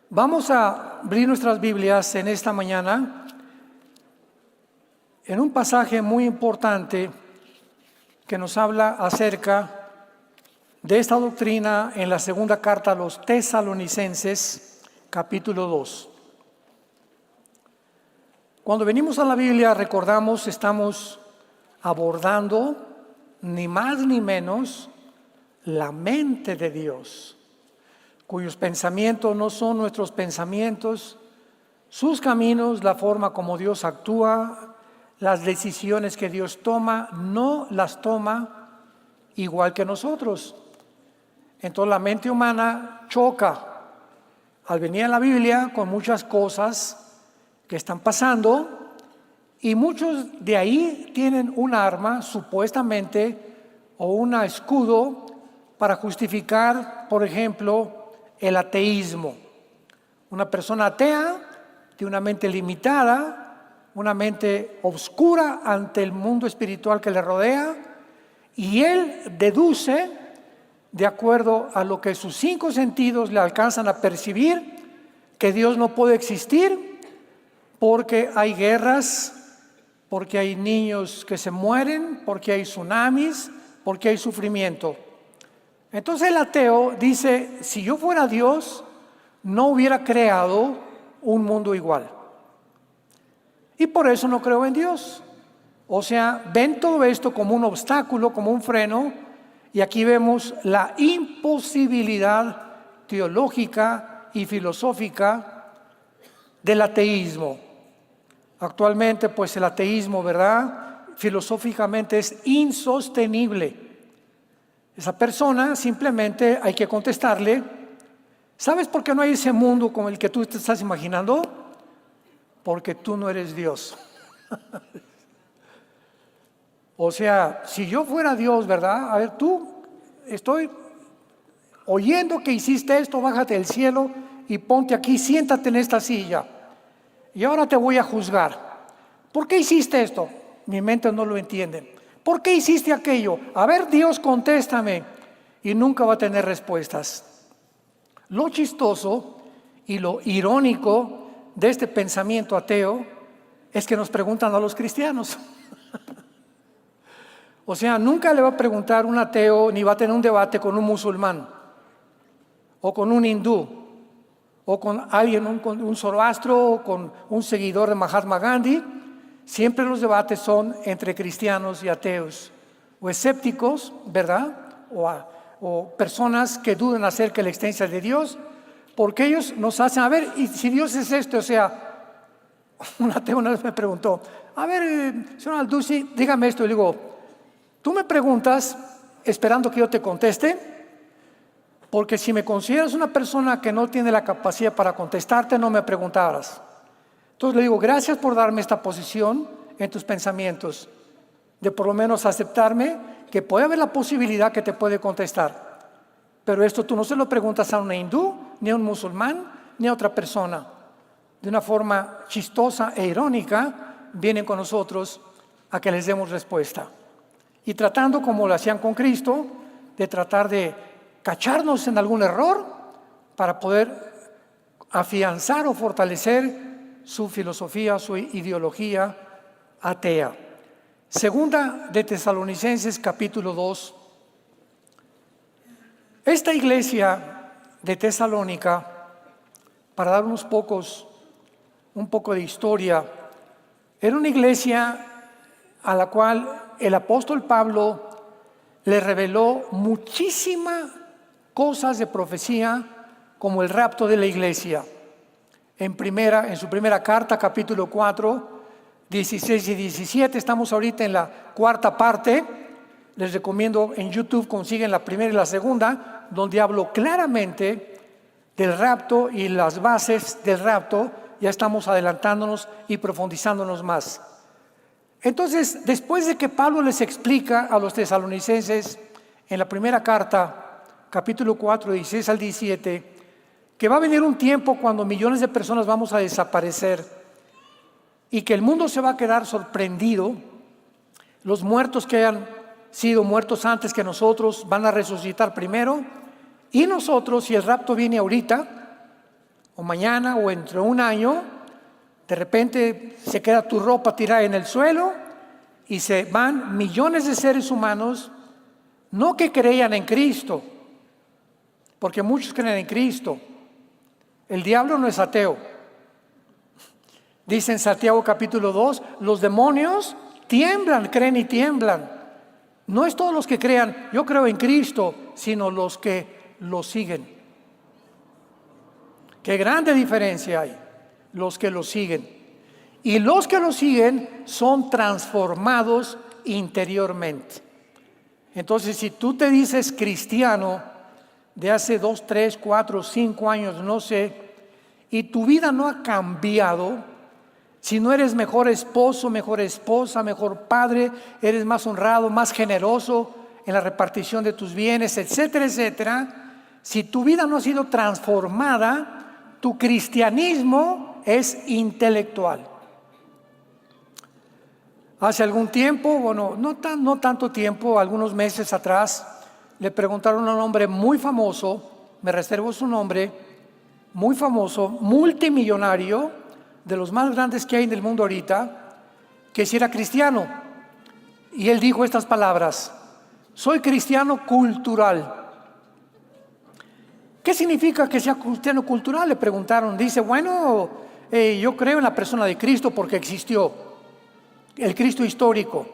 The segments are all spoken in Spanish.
Vamos a abrir nuestras Biblias en esta mañana en un pasaje muy importante que nos habla acerca de esta doctrina en la segunda carta a los Tesalonicenses, capítulo 2. Cuando venimos a la Biblia, recordamos, estamos abordando ni más ni menos la mente de Dios, cuyos pensamientos no son nuestros pensamientos, sus caminos, la forma como Dios actúa, las decisiones que Dios toma, no las toma igual que nosotros. Entonces la mente humana choca al venir a la Biblia con muchas cosas que están pasando, y muchos de ahí tienen un arma supuestamente o un escudo para justificar, por ejemplo, el ateísmo. Una persona atea tiene una mente limitada, una mente oscura ante el mundo espiritual que le rodea, y él deduce, de acuerdo a lo que sus 5 sentidos le alcanzan a percibir, que Dios no puede existir porque hay guerras, porque hay niños que se mueren, porque hay tsunamis, porque hay sufrimiento. Entonces el ateo dice, si yo fuera Dios, no hubiera creado un mundo igual. Y por eso no creo en Dios. O sea, ven todo esto como un obstáculo, como un freno, y aquí vemos la imposibilidad teológica y filosófica del ateísmo. Actualmente, pues el ateísmo, ¿verdad?, filosóficamente es insostenible. Esa persona simplemente hay que contestarle, ¿sabes por qué no hay ese mundo como el que tú te estás imaginando? Porque tú no eres Dios. O sea, si yo fuera Dios, ¿verdad? A ver, tú, estoy oyendo que hiciste esto, bájate del cielo y ponte aquí, siéntate en esta silla. Y ahora te voy a juzgar. ¿Por qué hiciste esto? Mi mente no lo entiende. ¿Por qué hiciste aquello? A ver, Dios, contéstame. Y nunca va a tener respuestas. Lo chistoso y lo irónico de este pensamiento ateo es que nos preguntan a los cristianos. O sea, nunca le va a preguntar un ateo ni va a tener un debate con un musulmán o con un hindú o con alguien, con un zoroastro o con un seguidor de Mahatma Gandhi. Siempre los debates son entre cristianos y ateos, o escépticos, ¿verdad?, o personas que dudan acerca de la existencia de Dios, porque ellos nos hacen, a ver, y si Dios es esto, o sea, un ateo una vez me preguntó, a ver, señor Alducci, dígame esto, y le digo, tú me preguntas esperando que yo te conteste, porque si me consideras una persona que no tiene la capacidad para contestarte, no me preguntaras. Entonces le digo, gracias por darme esta posición en tus pensamientos, de por lo menos aceptarme que puede haber la posibilidad que te puede contestar. Pero esto tú no se lo preguntas a un hindú, ni a un musulmán, ni a otra persona. De una forma chistosa e irónica, vienen con nosotros a que les demos respuesta. Y tratando, como lo hacían con Cristo, de tratar de cacharnos en algún error para poder afianzar o fortalecer su filosofía, su ideología atea. Segunda de Tesalonicenses, capítulo 2. Esta iglesia de Tesalónica, para dar un poco de historia, era una iglesia a la cual el apóstol Pablo le reveló muchísimas cosas de profecía, como el rapto de la iglesia. En su primera carta, capítulo 4, 16 y 17, estamos ahorita en la cuarta parte. Les recomiendo en YouTube consiguen la primera y la segunda, donde hablo claramente del rapto y las bases del rapto. Ya estamos adelantándonos y profundizándonos más. Entonces, después de que Pablo les explica a los tesalonicenses en la primera carta, capítulo 4, 16 al 17, que va a venir un tiempo cuando millones de personas vamos a desaparecer y que el mundo se va a quedar sorprendido. Los muertos que hayan sido muertos antes que nosotros van a resucitar primero, y nosotros, si el rapto viene ahorita, o mañana o entre un año, de repente se queda tu ropa tirada en el suelo y se van millones de seres humanos, no que creían en Cristo, porque muchos creen en Cristo. El diablo no es ateo. Dice en Santiago capítulo 2, los demonios tiemblan, creen y tiemblan. No es todos los que crean, yo creo en Cristo, sino los que lo siguen. Qué grande diferencia hay, los que lo siguen. Y los que lo siguen son transformados interiormente. Entonces, si tú te dices cristiano de hace 2, 3, 4, 5 años, no sé, y tu vida no ha cambiado, si no eres mejor esposo, mejor esposa, mejor padre, eres más honrado, más generoso en la repartición de tus bienes, etcétera, etcétera, si tu vida no ha sido transformada, tu cristianismo es intelectual. Hace algún tiempo, bueno, no tanto tiempo, algunos meses atrás, le preguntaron a un hombre muy famoso, me reservo su nombre, muy famoso, multimillonario, de los más grandes que hay en el mundo ahorita, que si era cristiano. Y él dijo estas palabras: soy cristiano cultural. ¿Qué significa que sea cristiano cultural?, le preguntaron. Dice, bueno, yo creo en la persona de Cristo porque existió, el Cristo histórico.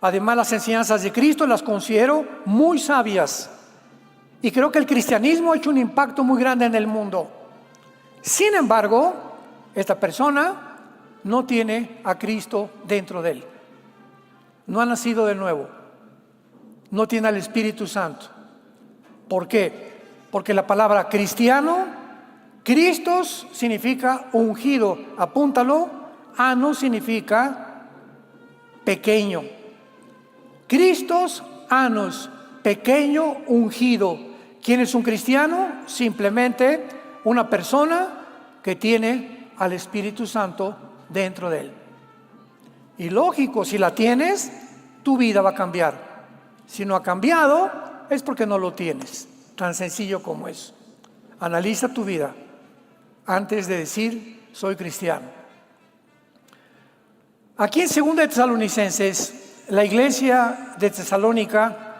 Además, las enseñanzas de Cristo las considero muy sabias. Y creo que el cristianismo ha hecho un impacto muy grande en el mundo. Sin embargo, esta persona no tiene a Cristo dentro de él. No ha nacido de nuevo. No tiene al Espíritu Santo. ¿Por qué? Porque la palabra cristiano, Cristos significa ungido. Apúntalo. Anos significa pequeño. Cristos, anos, pequeño, ungido. ¿Quién es un cristiano? Simplemente una persona que tiene al Espíritu Santo dentro de él. Y lógico, si la tienes, tu vida va a cambiar. Si no ha cambiado, es porque no lo tienes. Tan sencillo como eso. Analiza tu vida antes de decir soy cristiano. Aquí en 2 de Tesalonicenses, la iglesia de Tesalónica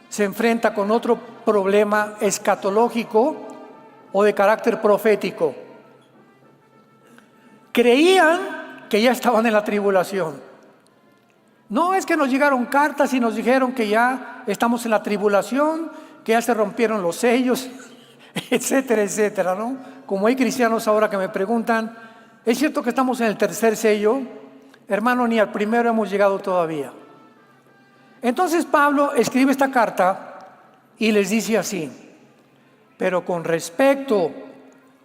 se enfrenta con otro problema escatológico o de carácter profético. Creían que ya estaban en la tribulación. No es que nos llegaron cartas y nos dijeron que ya estamos en la tribulación, que ya se rompieron los sellos, etcétera, etcétera, ¿no? Como hay cristianos ahora que me preguntan, ¿es cierto que estamos en el tercer sello? Hermano, ni al primero hemos llegado todavía. Entonces Pablo escribe esta carta y les dice así: pero con respecto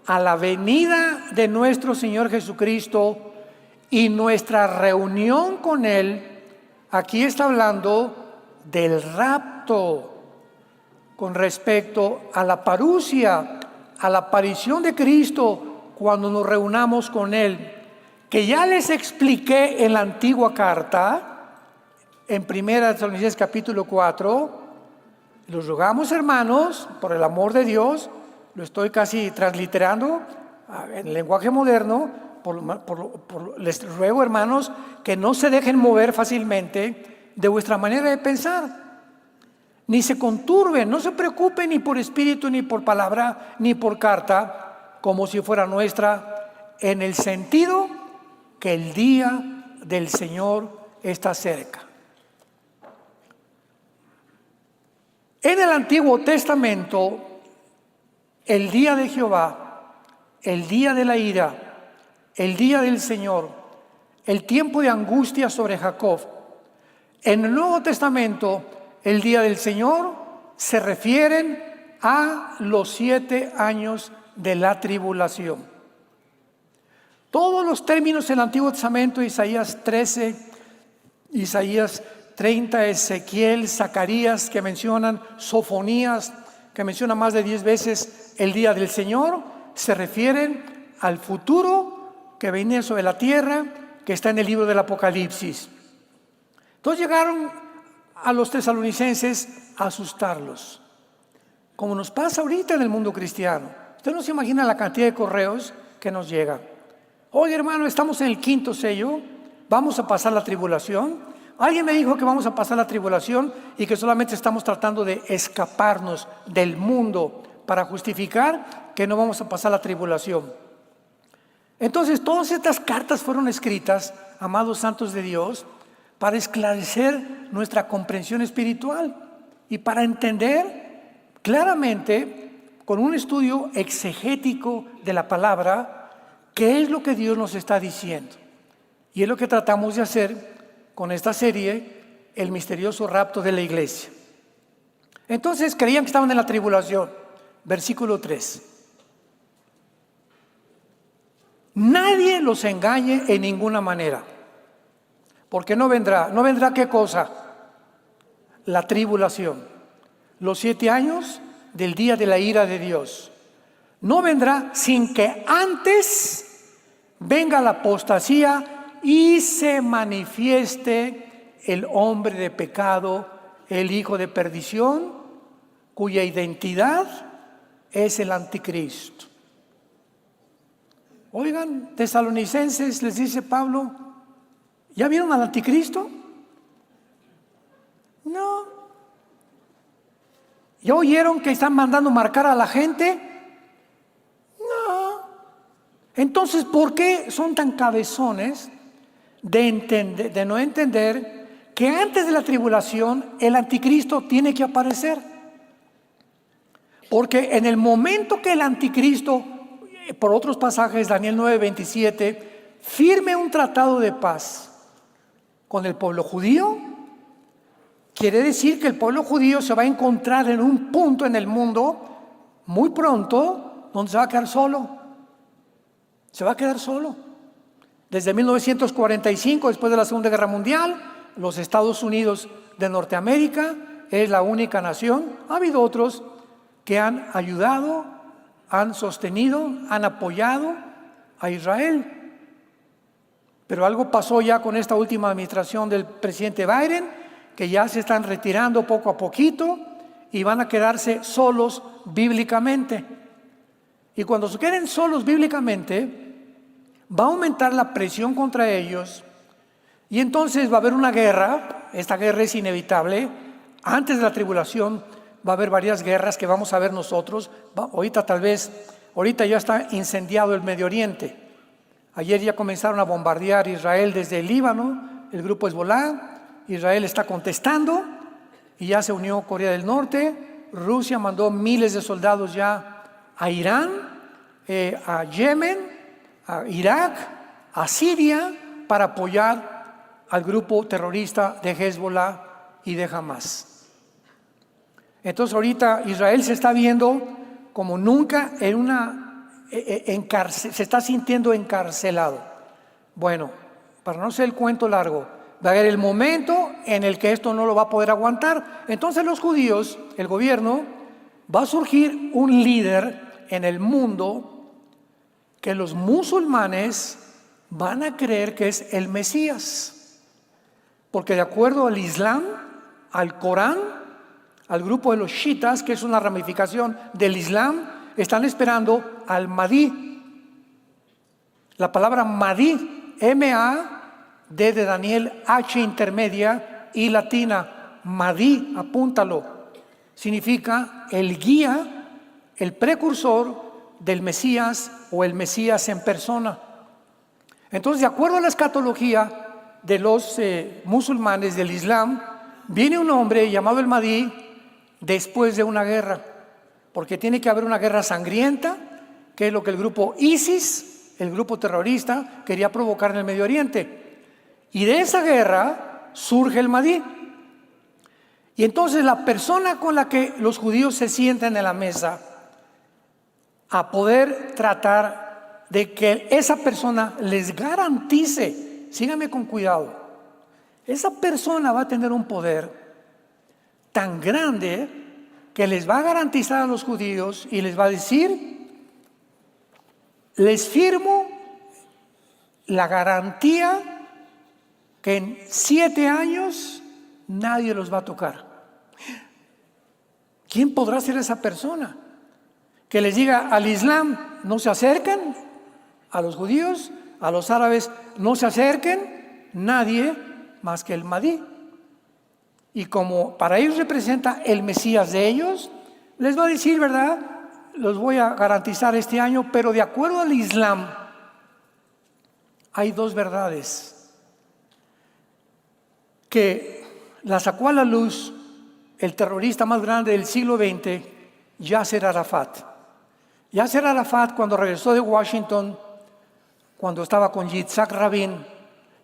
a la venida de nuestro Señor Jesucristo y nuestra reunión con Él, aquí está hablando del rapto. Con respecto a la parusia, a la aparición de Cristo cuando nos reunamos con Él, que ya les expliqué en la antigua carta, en 1 Tesalonicenses capítulo 4, los rogamos, hermanos, por el amor de Dios, lo estoy casi transliterando en lenguaje moderno, les ruego, hermanos, que no se dejen mover fácilmente de vuestra manera de pensar, ni se conturben, no se preocupen ni por espíritu, ni por palabra, ni por carta, como si fuera nuestra, en el sentido que el día del Señor está cerca. En el Antiguo Testamento, el día de Jehová, el día de la ira, el día del Señor, el tiempo de angustia sobre Jacob. En el Nuevo Testamento, el día del Señor se refieren a los 7 años de la tribulación. Todos los términos en el Antiguo Testamento, Isaías 13, Isaías 30, Ezequiel, Zacarías, que mencionan Sofonías, que menciona más de 10 veces el día del Señor, se refieren al futuro que viene sobre la tierra, que está en el libro del Apocalipsis. Entonces llegaron a los tesalonicenses a asustarlos, como nos pasa ahorita en el mundo cristiano. Usted no se imagina la cantidad de correos que nos llegan. Oye, hermano, estamos en el 5.º sello, vamos a pasar la tribulación. Alguien me dijo que vamos a pasar la tribulación y que solamente estamos tratando de escaparnos del mundo para justificar que no vamos a pasar la tribulación. Entonces, todas estas cartas fueron escritas, amados santos de Dios, para esclarecer nuestra comprensión espiritual y para entender claramente, con un estudio exegético de la palabra, qué es lo que Dios nos está diciendo. Y es lo que tratamos de hacer con esta serie, El misterioso rapto de la iglesia. Entonces, creían que estaban en la tribulación. Versículo 3. Nadie los engañe en ninguna manera, porque no vendrá ¿qué cosa? La tribulación, los 7 años del día de la ira de Dios. No vendrá sin que antes venga la apostasía y se manifieste el hombre de pecado, el hijo de perdición, cuya identidad es el anticristo. Oigan, tesalonicenses, les dice Pablo, ¿ya vieron al anticristo? No. ¿Ya oyeron que están mandando marcar a la gente? No. Entonces, ¿por qué son tan cabezones de no entender que antes de la tribulación el anticristo tiene que aparecer? Porque en el momento que el anticristo, por otros pasajes, Daniel 9:27, firme un tratado de paz con el pueblo judío, quiere decir que el pueblo judío se va a encontrar en un punto en el mundo muy pronto donde se va a quedar solo. Se va a quedar solo. Desde 1945, después de la Segunda Guerra Mundial, los Estados Unidos de Norteamérica es la única nación. Ha habido otros que han ayudado, han sostenido, han apoyado a Israel. Pero algo pasó ya con esta última administración del presidente Biden, que ya se están retirando poco a poquito y van a quedarse solos bíblicamente. Y cuando se queden solos bíblicamente, va a aumentar la presión contra ellos y entonces va a haber una guerra. Esta guerra es inevitable. Antes de la tribulación va a haber varias guerras que vamos a ver nosotros. Ahorita ya está incendiado el Medio Oriente. Ayer ya comenzaron a bombardear Israel desde el Líbano, el grupo Hezbolá. Israel está contestando y ya se unió Corea del Norte. Rusia mandó miles de soldados ya a Irán, a Yemen, a Irak, a Siria, para apoyar al grupo terrorista de Hezbolá y de Hamas. Entonces ahorita Israel se está viendo como nunca se está sintiendo encarcelado. Bueno, para no ser el cuento largo, va a haber el momento en el que esto no lo va a poder aguantar. Entonces los judíos, el gobierno, va a surgir un líder en el mundo que los musulmanes van a creer que es el Mesías. Porque de acuerdo al Islam, al Corán, al grupo de los chiitas, que es una ramificación del Islam, están esperando al Mahdi. La palabra Mahdi, M-A-D de Daniel, H intermedia y latina, Mahdi, apúntalo, significa el guía, el precursor del Mesías o el Mesías en persona. Entonces, de acuerdo a la escatología de los musulmanes del Islam, viene un hombre llamado el Mahdi después de una guerra, porque tiene que haber una guerra sangrienta, que es lo que el grupo ISIS, el grupo terrorista, quería provocar en el Medio Oriente. Y de esa guerra surge el Mahdi. Y entonces la persona con la que los judíos se sientan en la mesa a poder tratar de que esa persona les garantice, síganme con cuidado, esa persona va a tener un poder tan grande que les va a garantizar a los judíos y les va a decir: les firmo la garantía que en 7 años nadie los va a tocar. ¿Quién podrá ser esa persona? que les diga al Islam, no se acerquen, a los judíos, a los árabes, no se acerquen nadie más que el Mahdi. Y como para ellos representa el Mesías de ellos, les va a decir, ¿verdad? Los voy a garantizar este año, pero de acuerdo al Islam, hay dos verdades que la sacó a la luz el terrorista más grande del siglo XX, Yasser Arafat. Yasser Arafat, cuando regresó de Washington, cuando estaba con Yitzhak Rabin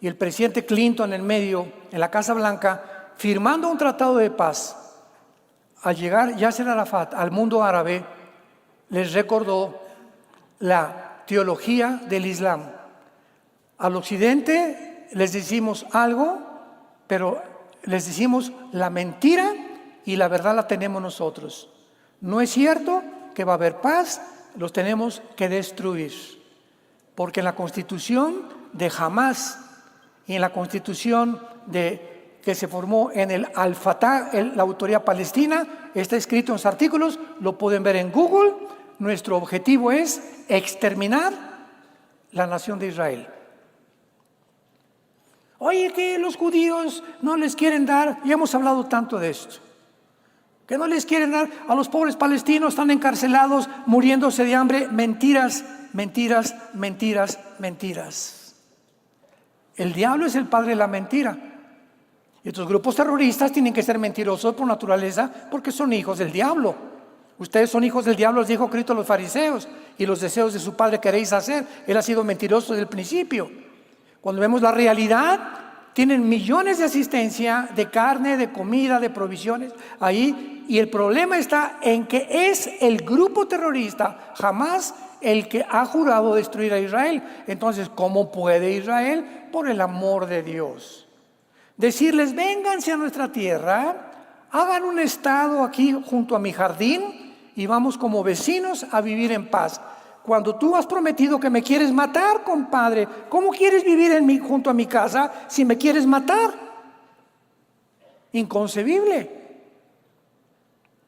y el presidente Clinton en medio, en la Casa Blanca, firmando un tratado de paz, al llegar Yasser Arafat al mundo árabe, les recordó la teología del Islam. Al occidente les decimos algo, pero les decimos la mentira y la verdad la tenemos nosotros. No es cierto que va a haber paz, los tenemos que destruir. Porque en la constitución de Hamás y en la constitución que se formó en el Al-Fatah, la autoridad palestina, está escrito en los artículos, lo pueden ver en Google. Nuestro objetivo es exterminar la nación de Israel. Oye, que los judíos no les quieren dar, ya hemos hablado tanto de esto, que no les quieren dar a los pobres palestinos, están encarcelados, muriéndose de hambre. Mentiras, mentiras, mentiras, mentiras. El diablo es el padre de la mentira. Y estos grupos terroristas tienen que ser mentirosos por naturaleza porque son hijos del diablo. Ustedes son hijos del diablo, les dijo Cristo a los fariseos, y los deseos de su padre queréis hacer. Él ha sido mentiroso desde el principio. Cuando vemos la realidad, tienen millones de asistencia, de carne, de comida, de provisiones ahí, y el problema está en que es el grupo terrorista Hamás el que ha jurado destruir a Israel. Entonces, ¿cómo puede Israel? Por el amor de Dios. Decirles, vénganse a nuestra tierra, hagan un estado aquí junto a mi jardín y vamos como vecinos a vivir en paz. Cuando tú has prometido que me quieres matar, compadre, ¿cómo quieres vivir junto a mi casa si me quieres matar? Inconcebible.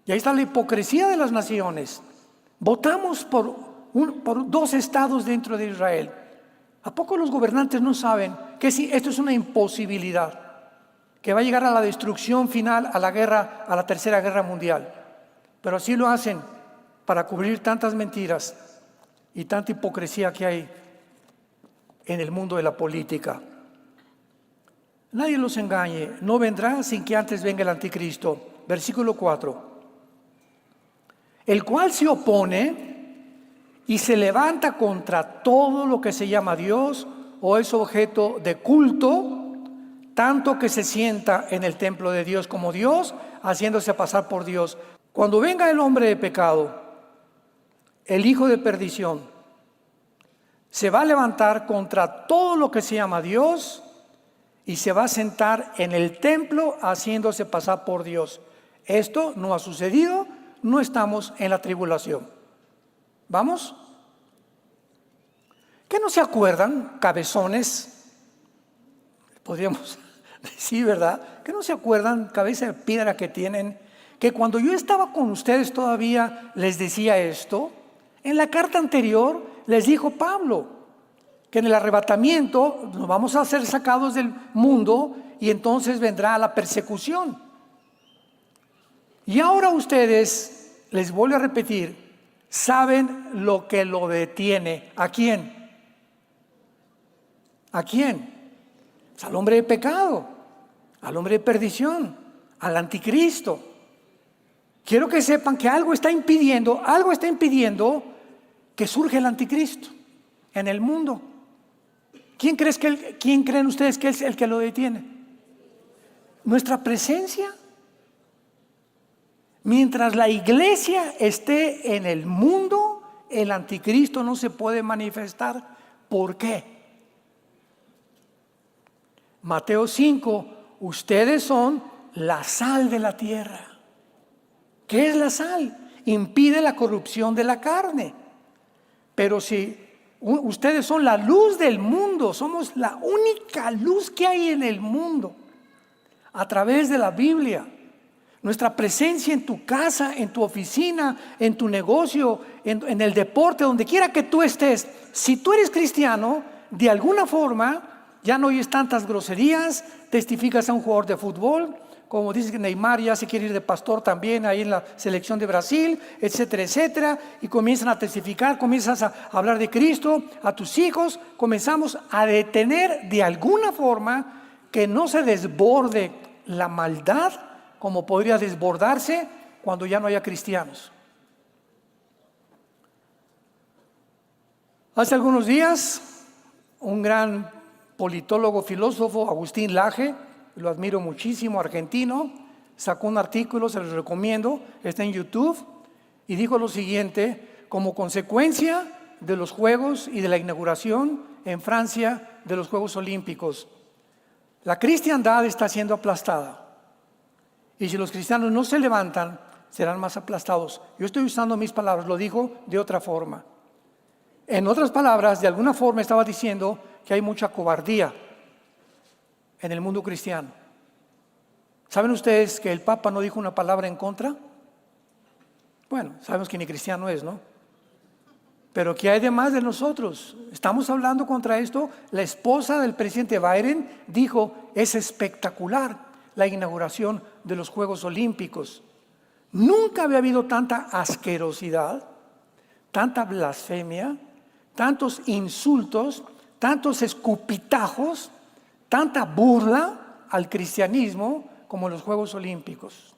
Y ahí está la hipocresía de las naciones. Votamos por 2 estados dentro de Israel. ¿A poco los gobernantes no saben que si esto es una imposibilidad? Que va a llegar a la destrucción final, a la guerra, a la tercera guerra mundial. Pero así lo hacen para cubrir tantas mentiras y tanta hipocresía que hay en el mundo de la política. Nadie los engañe, no vendrá sin que antes venga el anticristo. Versículo 4. El cual se opone y se levanta contra todo lo que se llama Dios o es objeto de culto, tanto que se sienta en el templo de Dios como Dios, haciéndose pasar por Dios. Cuando venga el hombre de pecado, el hijo de perdición, se va a levantar contra todo lo que se llama Dios y se va a sentar en el templo haciéndose pasar por Dios. Esto no ha sucedido, no estamos en la tribulación. ¿Vamos? ¿Qué no se acuerdan, cabezones? Podríamos decir, ¿verdad? ¿Qué no se acuerdan, cabeza de piedra que tienen? Que cuando yo estaba con ustedes todavía les decía esto. En la carta anterior les dijo Pablo que en el arrebatamiento nos vamos a ser sacados del mundo y entonces vendrá la persecución. Y ahora ustedes, les vuelvo a repetir, saben lo que lo detiene. ¿A quién? ¿A quién? Pues al hombre de pecado, al hombre de perdición, al anticristo. Quiero que sepan que algo está impidiendo que surja el anticristo en el mundo. ¿Quién creen ustedes que es el que lo detiene? Nuestra presencia. Mientras la iglesia esté en el mundo, el anticristo no se puede manifestar. ¿Por qué? Mateo 5, ustedes son la sal de la tierra. ¿Qué es la sal? Impide la corrupción de la carne. Pero si ustedes son la luz del mundo, somos la única luz que hay en el mundo, a través de la Biblia. Nuestra presencia en tu casa, en tu oficina, en tu negocio, en el deporte, donde quiera que tú estés. Si tú eres cristiano, de alguna forma, ya no oyes tantas groserías, testificas a un jugador de fútbol, como dice que Neymar ya se quiere ir de pastor también ahí en la selección de Brasil, etcétera, etcétera, y comienzan a testificar, comienzas a hablar de Cristo a tus hijos, comenzamos a detener de alguna forma que no se desborde la maldad como podría desbordarse cuando ya no haya cristianos. Hace algunos días, un gran politólogo, filósofo, Agustín Laje, lo admiro muchísimo, argentino, sacó un artículo, se los recomiendo, está en YouTube, y dijo lo siguiente: como consecuencia de los Juegos y de la inauguración en Francia de los Juegos Olímpicos, la cristiandad está siendo aplastada. Y si los cristianos no se levantan, serán más aplastados. Yo estoy usando mis palabras, lo dijo de otra forma. En otras palabras, de alguna forma estaba diciendo que hay mucha cobardía en el mundo cristiano. ¿Saben ustedes que el Papa no dijo una palabra en contra? Bueno, sabemos que ni cristiano es, ¿no? Pero ¿qué hay de más de nosotros? Estamos hablando contra esto. La esposa del presidente Biden dijo: es espectacular la inauguración de los Juegos Olímpicos. Nunca había habido tanta asquerosidad, tanta blasfemia, tantos insultos, tantos escupitajos, tanta burla al cristianismo como en los Juegos Olímpicos,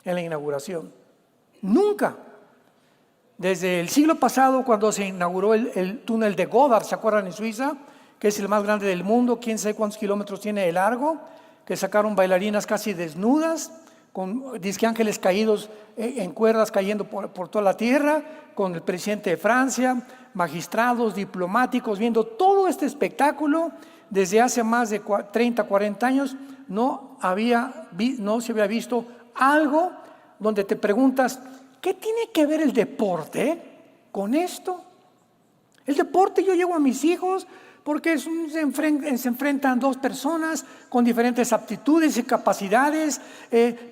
en la inauguración. Nunca. Desde el siglo pasado, cuando se inauguró el túnel de Goddard, ¿se acuerdan? En Suiza, que es el más grande del mundo, quién sabe cuántos kilómetros tiene de largo, que sacaron bailarinas casi desnudas, con disque ángeles caídos en cuerdas cayendo por toda la tierra, con el presidente de Francia, magistrados, diplomáticos, viendo todo este espectáculo. Desde hace más de 30, 40 años no se había visto algo donde te preguntas: ¿qué tiene que ver el deporte con esto? El deporte, yo llevo a mis hijos porque se enfrentan dos personas con diferentes aptitudes y capacidades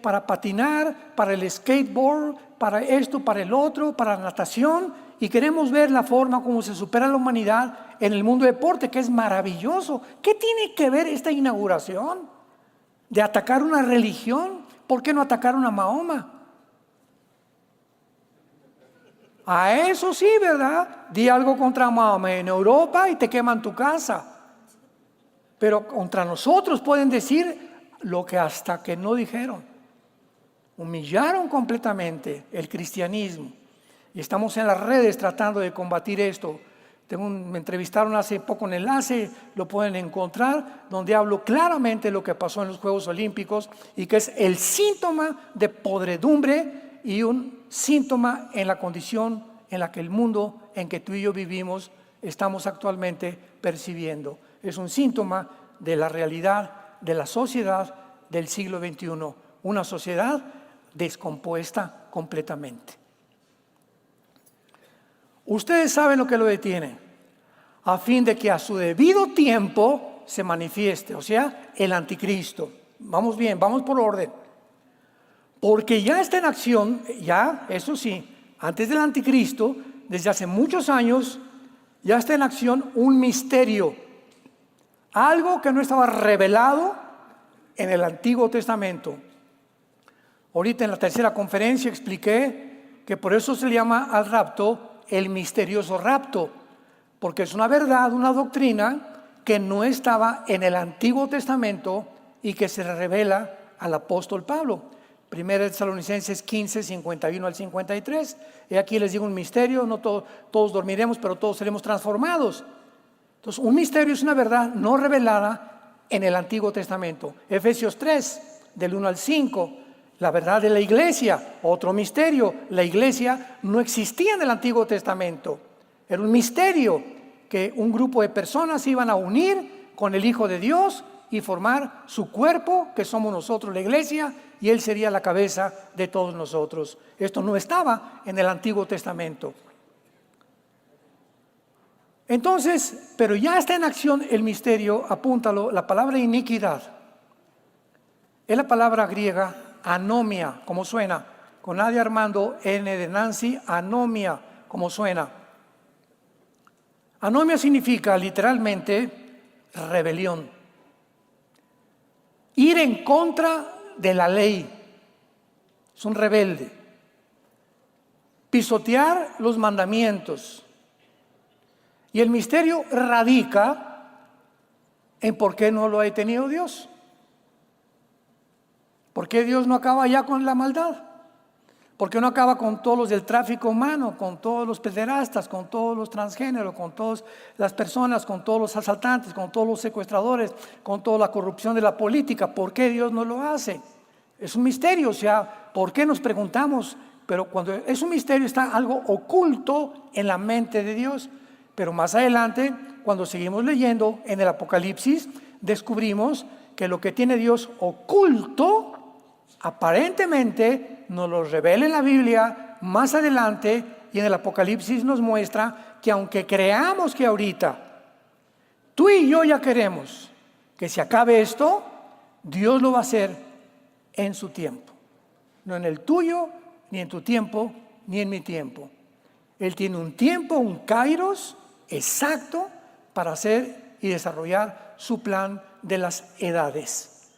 para patinar, para el skateboard, para esto, para el otro, para la natación, y queremos ver la forma como se supera la humanidad en el mundo del deporte, que es maravilloso. ¿Qué tiene que ver esta inauguración de atacar una religión? ¿Por qué no atacaron a Mahoma? A eso sí, ¿verdad? Di algo contra Mahoma en Europa y te queman tu casa. Pero contra nosotros pueden decir lo que hasta que no dijeron. Humillaron completamente el cristianismo. Y estamos en las redes tratando de combatir esto. Me entrevistaron hace poco en Enlace, lo pueden encontrar, donde hablo claramente de lo que pasó en los Juegos Olímpicos y que es el síntoma de podredumbre y un síntoma en la condición en la que el mundo en que tú y yo vivimos estamos actualmente percibiendo. Es un síntoma de la realidad de la sociedad del siglo XXI, una sociedad descompuesta completamente. Ustedes saben lo que lo detiene, a fin de que a su debido tiempo se manifieste, o sea, el anticristo. Vamos bien, vamos por orden. Porque ya está en acción, ya, eso sí, antes del anticristo, desde hace muchos años, ya está en acción un misterio. Algo que no estaba revelado en el Antiguo Testamento. Ahorita en la tercera conferencia expliqué que por eso se le llama al rapto el misterioso rapto, porque es una verdad, una doctrina que no estaba en el Antiguo Testamento y que se revela al apóstol Pablo. 1 Tesalonicenses 15, 51 al 53. Y aquí les digo un misterio: no todos dormiremos, pero todos seremos transformados. Entonces, un misterio es una verdad no revelada en el Antiguo Testamento. Efesios 3, del 1 al 5. La verdad de la iglesia, otro misterio. La iglesia no existía en el Antiguo Testamento. Era un misterio que un grupo de personas iban a unir con el Hijo de Dios y formar su cuerpo, que somos nosotros, la iglesia, y Él sería la cabeza de todos nosotros. Esto no estaba en el Antiguo Testamento. Entonces, pero ya está en acción el misterio, apúntalo, la palabra iniquidad. Es la palabra griega anomia, como suena, con A de Armando, N de Nancy, anomia, como suena. Anomia significa literalmente rebelión. Ir en contra de la ley. Es un rebelde. Pisotear los mandamientos. Y el misterio radica en por qué no lo ha tenido Dios. ¿Por qué Dios no acaba ya con la maldad? ¿Por qué no acaba con todos los del tráfico humano, con todos los pederastas, con todos los transgéneros, con todas las personas, con todos los asaltantes, con todos los secuestradores, con toda la corrupción de la política? ¿Por qué Dios no lo hace? Es un misterio, o sea, ¿por qué nos preguntamos? Pero cuando es un misterio está algo oculto en la mente de Dios. Pero más adelante, cuando seguimos leyendo en el Apocalipsis, descubrimos que lo que tiene Dios oculto, aparentemente nos lo revela en la Biblia más adelante, y en el Apocalipsis nos muestra que aunque creamos que ahorita tú y yo ya queremos que se acabe esto, Dios lo va a hacer en su tiempo. No en el tuyo, ni en tu tiempo, ni en mi tiempo. Él tiene un tiempo, un kairos exacto para hacer y desarrollar su plan de las edades,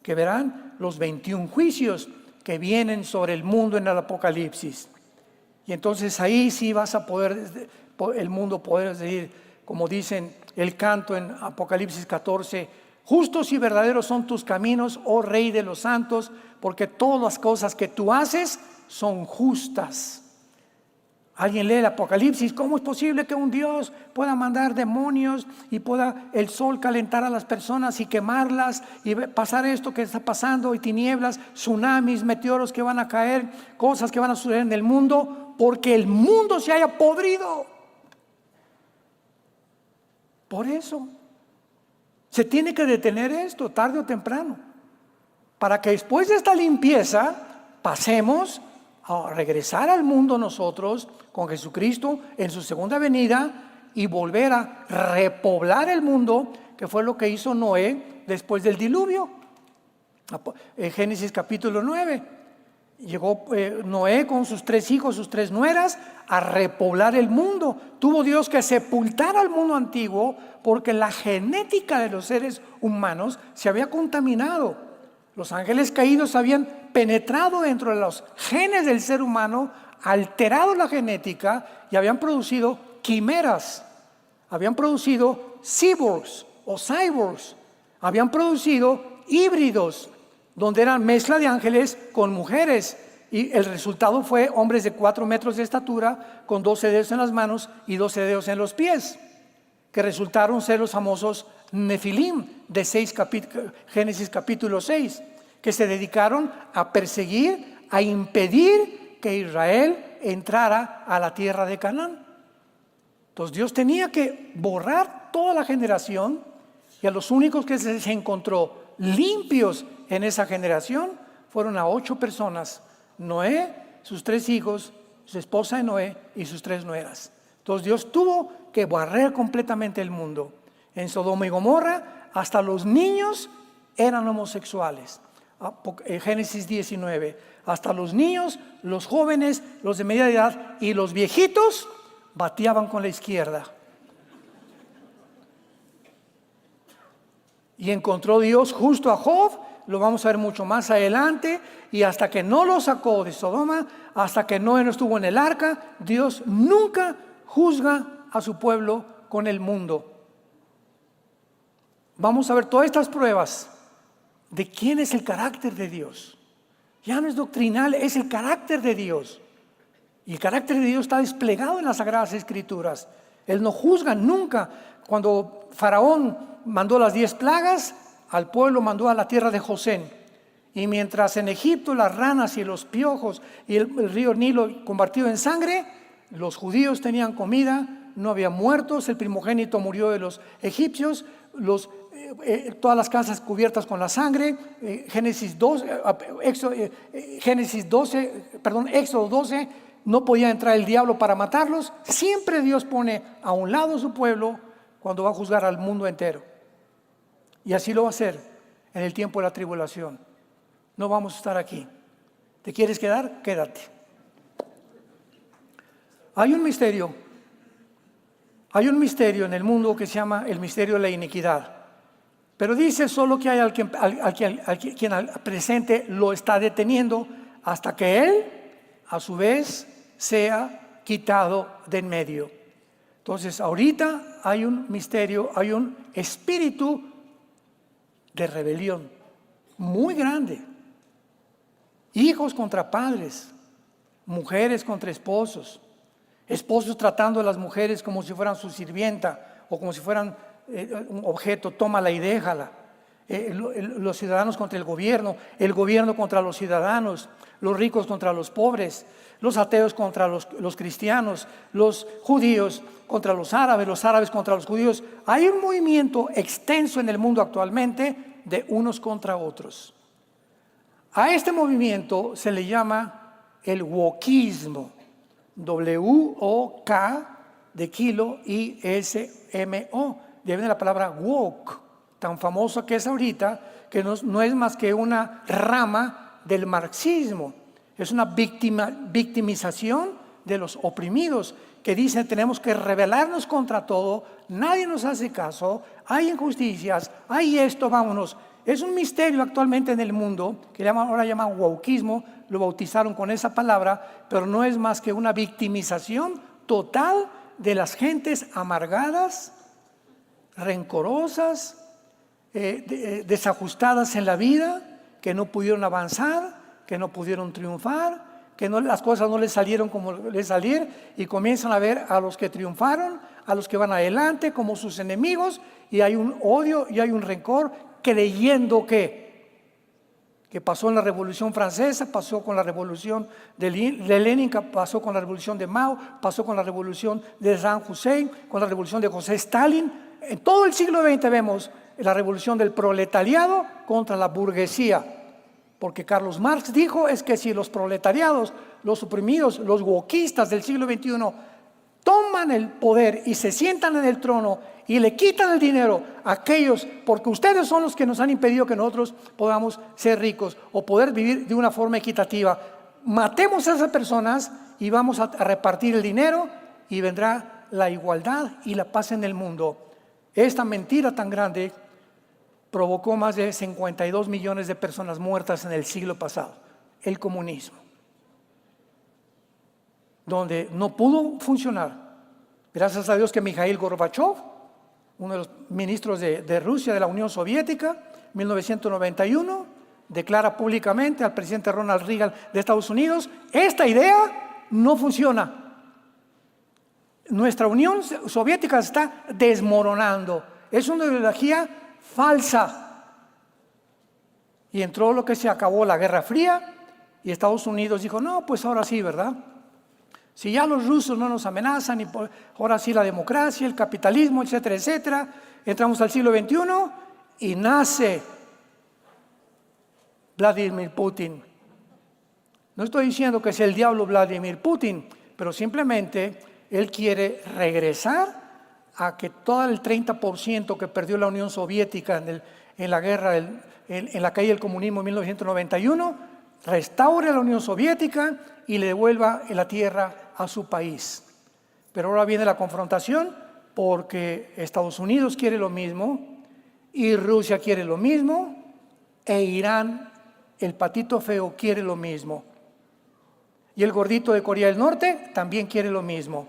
que verán los 21 juicios que vienen sobre el mundo en el Apocalipsis. Y entonces ahí sí vas a poder, el mundo poder decir, como dicen el canto en Apocalipsis 14, justos y verdaderos son tus caminos, oh Rey de los santos, porque todas las cosas que tú haces son justas. Alguien lee el Apocalipsis, ¿cómo es posible que un Dios pueda mandar demonios y pueda el sol calentar a las personas y quemarlas y pasar esto que está pasando y tinieblas, tsunamis, meteoros que van a caer, cosas que van a suceder en el mundo, porque el mundo se haya podrido? Por eso se tiene que detener esto tarde o temprano, para que después de esta limpieza pasemos a regresar al mundo nosotros con Jesucristo en su segunda venida y volver a repoblar el mundo, que fue lo que hizo Noé después del diluvio. En Génesis capítulo 9 llegó Noé con sus 3 hijos, sus 3 nueras, a repoblar el mundo. Tuvo Dios que sepultar al mundo antiguo porque la genética de los seres humanos se había contaminado. Los ángeles caídos habían penetrado dentro de los genes del ser humano, alterado la genética y habían producido quimeras, habían producido cyborgs o cyborgs, habían producido híbridos donde eran mezcla de ángeles con mujeres, y el resultado fue hombres de 4 metros de estatura con 12 dedos en las manos y 12 dedos en los pies, que resultaron ser los famosos Nefilim de Génesis capítulo 6, que se dedicaron a perseguir, a impedir que Israel entrara a la tierra de Canaán. Entonces Dios tenía que borrar toda la generación, y a los únicos que se encontró limpios en esa generación fueron a 8 personas: Noé, sus 3 hijos, su esposa de Noé y sus 3 nueras. Entonces Dios tuvo que barrer completamente el mundo. En Sodoma y Gomorra hasta los niños eran homosexuales. Génesis 19, hasta los niños, los jóvenes, los de media edad y los viejitos bateaban con la izquierda. Y encontró Dios justo a Job, lo vamos a ver mucho más adelante, y hasta que no lo sacó de Sodoma, hasta que Noé no estuvo en el arca, Dios nunca juzga a su pueblo con el mundo. Vamos a ver todas estas pruebas de quién es el carácter de Dios. Ya no es doctrinal, es el carácter de Dios. Y el carácter de Dios está desplegado en las Sagradas Escrituras. Él no juzga nunca. Cuando Faraón mandó las 10 plagas, al pueblo mandó a la tierra de Gosén. Y mientras en Egipto las ranas y los piojos y el río Nilo convertido en sangre, los judíos tenían comida, no había muertos, el primogénito murió de los egipcios, todas las casas cubiertas con la sangre. Éxodo 12, no podía entrar el diablo para matarlos. Siempre Dios pone a un lado a su pueblo cuando va a juzgar al mundo entero. Y así lo va a hacer en el tiempo de la tribulación. no vamos a estar aquí. ¿Te quieres quedar? Quédate. Hay un misterio en el mundo que se llama el misterio de la iniquidad. Pero dice solo que hay quien al presente lo está deteniendo hasta que él, a su vez, sea quitado de en medio. Entonces, ahorita hay un misterio, hay un espíritu de rebelión muy grande. Hijos contra padres, mujeres contra esposos, esposos tratando a las mujeres como si fueran su sirvienta o como si fueran un objeto, tómala y déjala. Los ciudadanos contra el gobierno contra los ciudadanos, los ricos contra los pobres, los ateos contra los cristianos, los judíos contra los árabes contra los judíos. Hay un movimiento extenso en el mundo actualmente de unos contra otros. A este movimiento se le llama el wokismo, W-O-K de kilo I-S-M-O. Viene la palabra woke, tan famosa que es ahorita, que no es más que una rama del marxismo. Es una victimización de los oprimidos, que dicen tenemos que rebelarnos contra todo, nadie nos hace caso, hay injusticias, hay esto, vámonos. Es un misterio actualmente en el mundo, que ahora llaman wokeismo, lo bautizaron con esa palabra, pero no es más que una victimización total de las gentes amargadas, rencorosas, desajustadas en la vida, que no pudieron avanzar, que no pudieron triunfar, que las cosas no les salieron como les salieron, y comienzan a ver a los que triunfaron, a los que van adelante como sus enemigos, y hay un odio y hay un rencor, creyendo que pasó en la Revolución Francesa, pasó con la Revolución de Lenin, pasó con la Revolución de Mao, pasó con la Revolución de Saddam Hussein, con la Revolución de José Stalin. En todo el siglo XX vemos la revolución del proletariado contra la burguesía, porque Carlos Marx dijo es que si los proletariados, los oprimidos, los wokistas del siglo XXI toman el poder y se sientan en el trono y le quitan el dinero a aquellos, porque ustedes son los que nos han impedido que nosotros podamos ser ricos o poder vivir de una forma equitativa, matemos a esas personas y vamos a repartir el dinero y vendrá la igualdad y la paz en el mundo. Esta mentira tan grande provocó más de 52 millones de personas muertas en el siglo pasado, el comunismo, donde no pudo funcionar. Gracias a Dios que Mikhail Gorbachev, uno de los ministros de Rusia, de la Unión Soviética, 1991, declara públicamente al presidente Ronald Reagan de Estados Unidos: esta idea no funciona. Nuestra Unión Soviética está desmoronando. Es una ideología falsa. Y entró lo que se acabó la Guerra Fría y Estados Unidos dijo: no, pues ahora sí, ¿verdad? Si ya los rusos no nos amenazan, y ahora sí la democracia, el capitalismo, etcétera, etcétera. Entramos al siglo XXI y nace Vladimir Putin. No estoy diciendo que sea el diablo Vladimir Putin, pero simplemente él quiere regresar a que todo el 30% que perdió la Unión Soviética en la guerra, en la caída del comunismo en 1991, restaure la Unión Soviética y le devuelva la tierra a su país. Pero ahora viene la confrontación, porque Estados Unidos quiere lo mismo y Rusia quiere lo mismo e Irán, el patito feo, quiere lo mismo. Y el gordito de Corea del Norte también quiere lo mismo.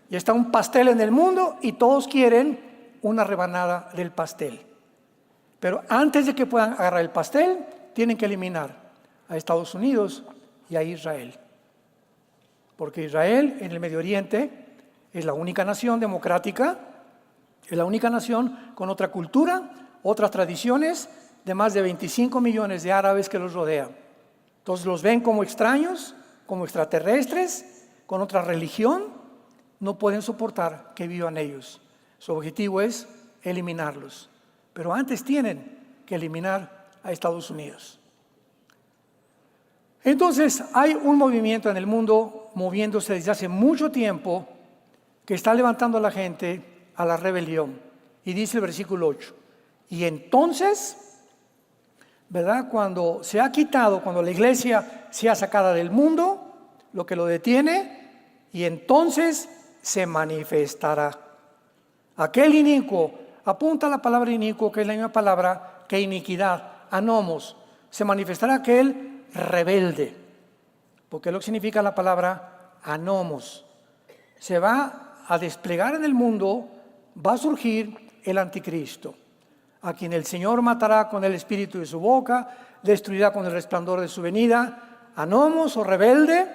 Y está un pastel en el mundo y todos quieren una rebanada del pastel. Pero antes de que puedan agarrar el pastel, tienen que eliminar a Estados Unidos y a Israel. Porque Israel en el Medio Oriente es la única nación democrática, es la única nación con otra cultura, otras tradiciones, de más de 25 millones de árabes que los rodean. Entonces los ven como extraños, como extraterrestres, con otra religión, no pueden soportar que vivan ellos. Su objetivo es eliminarlos. Pero antes tienen que eliminar a Estados Unidos. Entonces hay un movimiento en el mundo moviéndose desde hace mucho tiempo que está levantando a la gente a la rebelión. Y dice el versículo 8: y entonces ¿verdad? Cuando se ha quitado, cuando la iglesia se ha sacado del mundo, lo que lo detiene, y entonces se manifestará. Aquel inicuo, apunta la palabra inicuo, que es la misma palabra que iniquidad, anomos. Se manifestará aquel rebelde, porque es lo que significa la palabra anomos. Se va a desplegar en el mundo, va a surgir el anticristo, a quien el Señor matará con el espíritu de su boca, destruirá con el resplandor de su venida. Anomos o rebelde,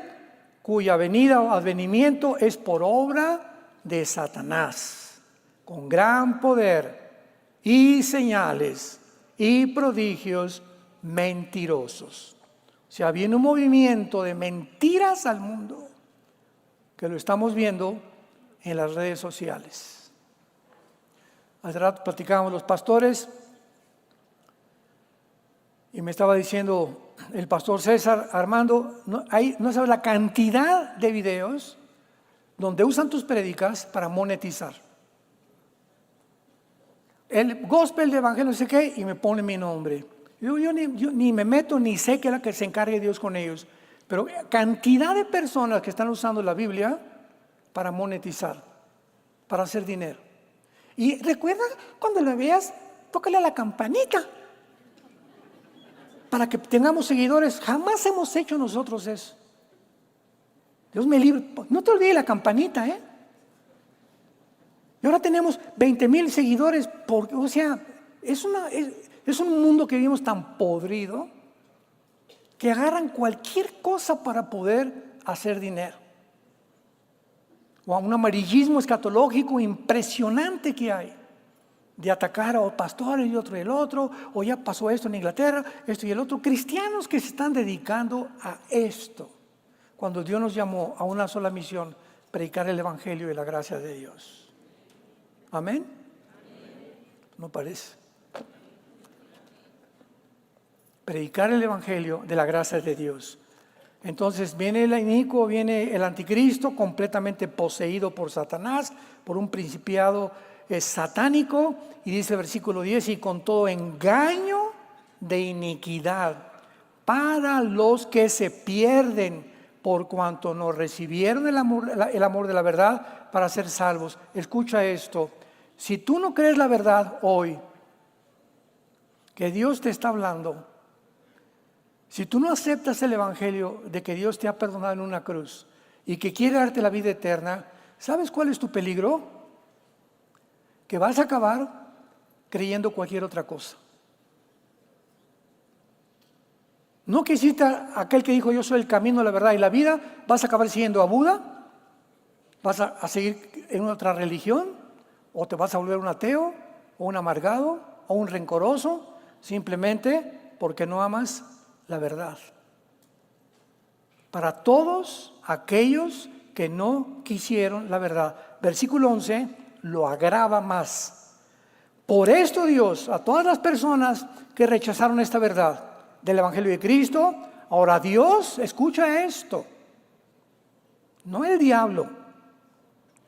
cuya venida o advenimiento es por obra de Satanás, con gran poder y señales y prodigios mentirosos. O sea, viene un movimiento de mentiras al mundo, que lo estamos viendo en las redes sociales. Hace rato platicábamos los pastores y me estaba diciendo el pastor César: Armando, no sabes la cantidad de videos donde usan tus prédicas para monetizar. El gospel de evangelio, no sé qué, y me pone mi nombre. Yo ni me meto, ni sé qué es la que se encargue Dios con ellos. Pero cantidad de personas que están usando la Biblia para monetizar, para hacer dinero. Y recuerda, cuando lo veas, tócale a la campanita para que tengamos seguidores. Jamás hemos hecho nosotros eso. Dios me libre. No te olvides la campanita, ¿eh? Y ahora tenemos 20,000 seguidores. O sea, es un mundo que vivimos tan podrido que agarran cualquier cosa para poder hacer dinero. O a un amarillismo escatológico impresionante que hay, de atacar a los pastores y otro y el otro, o ya pasó esto en Inglaterra, esto y el otro. Cristianos que se están dedicando a esto, cuando Dios nos llamó a una sola misión: predicar el evangelio y la gracia de Dios. ¿Amén? ¿No parece? Predicar el evangelio de la gracia de Dios. Entonces viene el inicuo, viene el anticristo, completamente poseído por Satanás, por un principiado satánico, y dice el versículo 10: y con todo engaño de iniquidad para los que se pierden, por cuanto no recibieron el amor de la verdad para ser salvos. Escucha esto: si tú no crees la verdad hoy, que Dios te está hablando, si tú no aceptas el evangelio de que Dios te ha perdonado en una cruz y que quiere darte la vida eterna, ¿sabes cuál es tu peligro? Que vas a acabar creyendo cualquier otra cosa. No que hiciste aquel que dijo: yo soy el camino, la verdad y la vida. Vas a acabar siguiendo a Buda, vas a seguir en otra religión, o te vas a volver un ateo, o un amargado, o un rencoroso, simplemente porque no amas la verdad. Para todos aquellos que no quisieron la verdad. Versículo 11 lo agrava más. Por esto Dios, a todas las personas que rechazaron esta verdad del evangelio de Cristo, ahora Dios, escucha esto, no el diablo.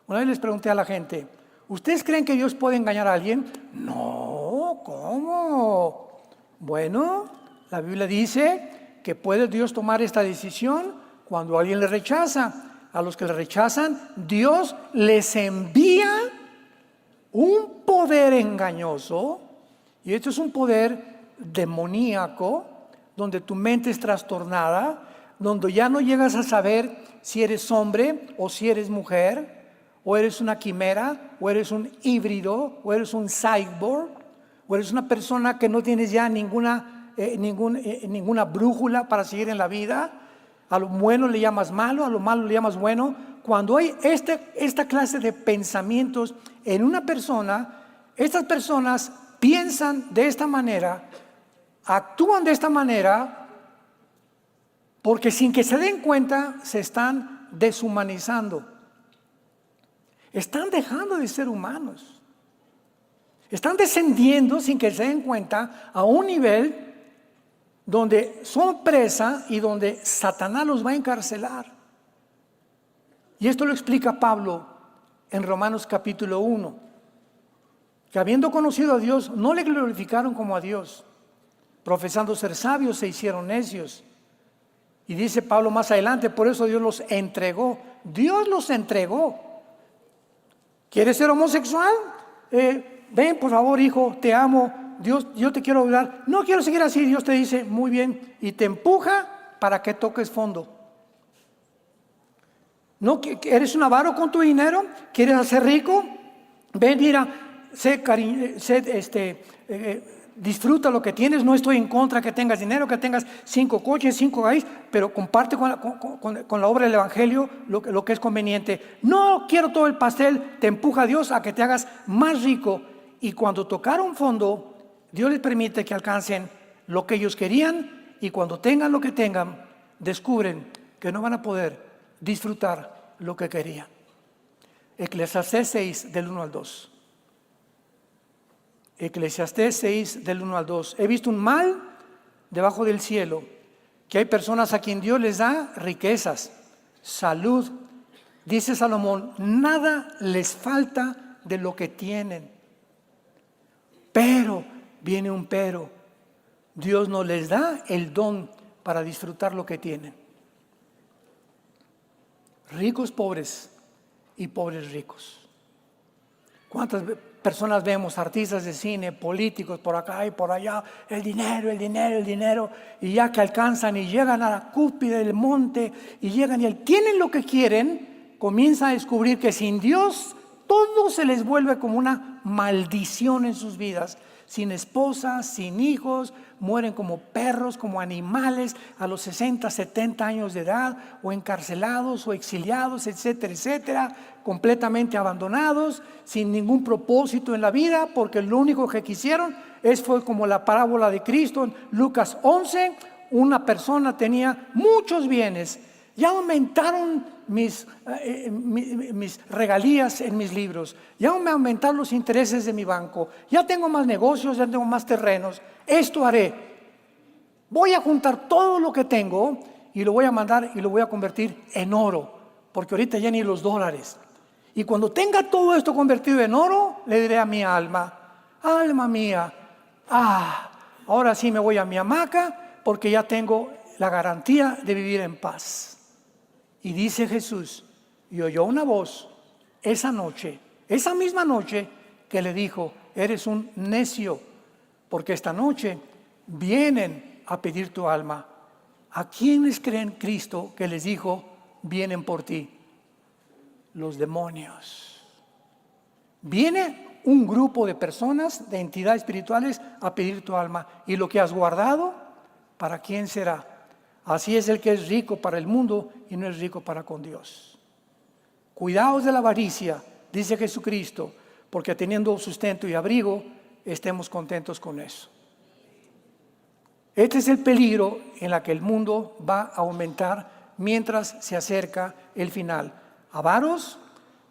Una vez les pregunté a la gente: ¿ustedes creen que Dios puede engañar a alguien? No, ¿cómo? Bueno, la Biblia dice que puede Dios tomar esta decisión cuando alguien le rechaza. A los que le rechazan, Dios les envía un poder engañoso, y esto es un poder demoníaco, donde tu mente es trastornada, donde ya no llegas a saber si eres hombre o si eres mujer, o eres una quimera, o eres un híbrido, o eres un cyborg, o eres una persona que no tienes ya ninguna brújula para seguir en la vida. A lo bueno le llamas malo, a lo malo le llamas bueno. Cuando hay esta clase de pensamientos en una persona, estas personas piensan de esta manera, actúan de esta manera, porque sin que se den cuenta se están deshumanizando. Están dejando de ser humanos. Están descendiendo sin que se den cuenta a un nivel donde son presa y donde Satanás los va a encarcelar. Y esto lo explica Pablo en Romanos capítulo 1, que habiendo conocido a Dios, no le glorificaron como a Dios, Profesando ser sabios, se hicieron necios. Y dice Pablo más adelante, por eso Dios los entregó. Dios los entregó. ¿Quieres ser homosexual? Ven, por favor, hijo, te amo. Dios, yo te quiero ayudar. No quiero seguir así. Dios te dice, muy bien, y te empuja para que toques fondo. ¿No? ¿Eres un avaro con tu dinero? ¿Quieres hacer rico? Ven, mira, disfruta lo que tienes. No estoy en contra que tengas dinero, que tengas 5 coches, 5 gallos, pero comparte con la obra del Evangelio lo que es conveniente. No quiero todo el pastel. Te empuja a Dios a que te hagas más rico. Y cuando tocaron fondo, Dios les permite que alcancen lo que ellos querían, y cuando tengan lo que tengan, descubren que no van a poder disfrutar lo que querían. Eclesiastés 6 del 1 al 2. Eclesiastés 6 del 1 al 2. He visto un mal debajo del cielo, que hay personas a quien Dios les da riquezas, salud. Dice Salomón, nada les falta de lo que tienen. Pero, viene un pero, Dios no les da el don para disfrutar lo que tienen. Ricos pobres y pobres ricos. ¿Cuántas personas vemos? Artistas de cine, políticos por acá y por allá, el dinero, el dinero, el dinero, y ya que alcanzan y llegan a la cúspide del monte y llegan y tienen lo que quieren, comienzan a descubrir que sin Dios todo se les vuelve como una maldición en sus vidas. Sin esposa, sin hijos, mueren como perros, como animales a los 60, 70 años de edad, o encarcelados o exiliados, etcétera, etcétera, completamente abandonados, sin ningún propósito en la vida, porque lo único que quisieron fue como la parábola de Cristo en Lucas 11, una persona tenía muchos bienes. Ya aumentaron mis regalías en mis libros, ya me aumentaron los intereses de mi banco, ya tengo más negocios, ya tengo más terrenos. Esto haré, voy a juntar todo lo que tengo y lo voy a mandar y lo voy a convertir en oro, porque ahorita ya ni los dólares. Y cuando tenga todo esto convertido en oro, le diré a mi alma, alma mía, ahora sí me voy a mi hamaca, porque ya tengo la garantía de vivir en paz. Y dice Jesús, y oyó una voz esa noche, esa misma noche, que le dijo, eres un necio, porque esta noche vienen a pedir tu alma. ¿A quiénes creen Cristo que les dijo, vienen por ti? Los demonios. Viene un grupo de personas, de entidades espirituales, a pedir tu alma. Y lo que has guardado, ¿para quién será? Así es el que es rico para el mundo y no es rico para con Dios. Cuidaos de la avaricia, dice Jesucristo, porque teniendo sustento y abrigo, estemos contentos con eso. Este es el peligro en el que el mundo va a aumentar mientras se acerca el final. Avaros,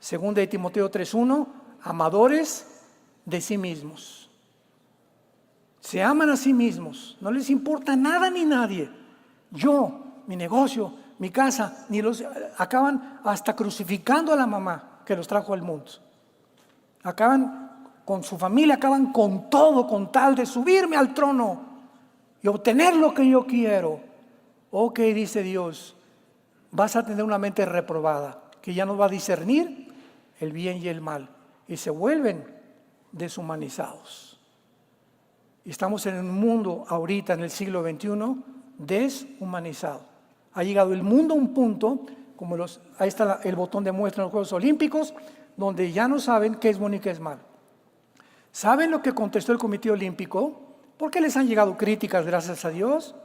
2 de Timoteo 3:1, amadores de sí mismos. Se aman a sí mismos, no les importa nada ni nadie. Yo, mi negocio, mi casa, acaban hasta crucificando a la mamá que los trajo al mundo. Acaban con su familia, acaban con todo, con tal de subirme al trono y obtener lo que yo quiero. Ok, dice Dios, vas a tener una mente reprobada, que ya no va a discernir el bien y el mal, y se vuelven deshumanizados. Y estamos en un mundo ahorita, en el siglo XXI, deshumanizado. Ha llegado el mundo a un punto, como ahí está el botón de muestra en los Juegos Olímpicos, donde ya no saben qué es bueno y qué es mal. ¿Saben lo que contestó el Comité Olímpico? ¿Por qué les han llegado críticas, gracias a Dios?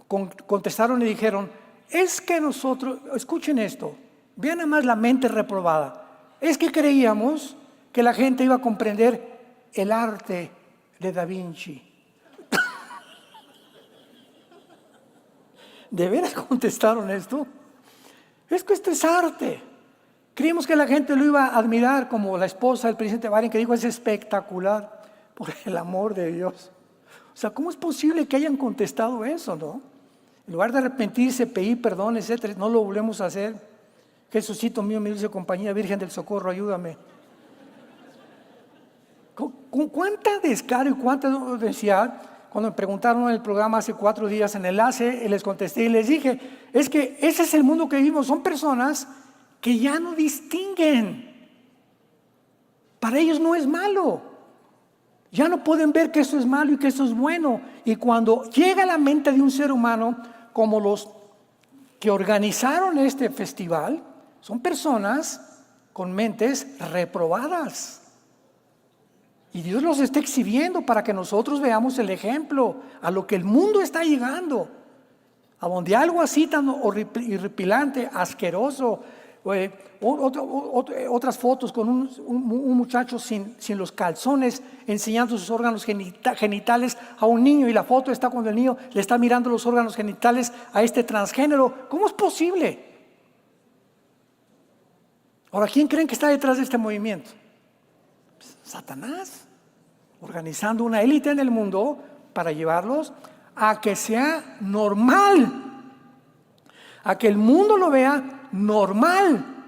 Contestaron y dijeron, es que nosotros, escuchen esto, vean nada más la mente reprobada, es que creíamos que la gente iba a comprender el arte de Da Vinci. ¿De veras contestaron esto? Es que esto es arte. Creímos que la gente lo iba a admirar, como la esposa del presidente Biden, que dijo, es espectacular, por el amor de Dios. O sea, ¿cómo es posible que hayan contestado eso, no? En lugar de arrepentirse, pedir perdón, etcétera, no lo volvemos a hacer. Jesucito mío, mi dulce compañía, Virgen del Socorro, ayúdame. ¿Con cuánta descaro y cuánta necesidad cuando me preguntaron en el programa hace 4 días en Enlace, les contesté y les dije, es que ese es el mundo que vivimos. Son personas que ya no distinguen. Para ellos no es malo. Ya no pueden ver que esto es malo y que esto es bueno. Y cuando llega a la mente de un ser humano, como los que organizaron este festival, son personas con mentes reprobadas. Y Dios los está exhibiendo para que nosotros veamos el ejemplo a lo que el mundo está llegando. A donde algo así tan horripilante, asqueroso. Otras fotos con un muchacho sin los calzones enseñando sus órganos genitales a un niño, y la foto está cuando el niño le está mirando los órganos genitales a este transgénero. ¿Cómo es posible? Ahora, ¿quién creen que está detrás de este movimiento? Satanás, organizando una élite en el mundo para llevarlos a que sea normal, a que el mundo lo vea normal.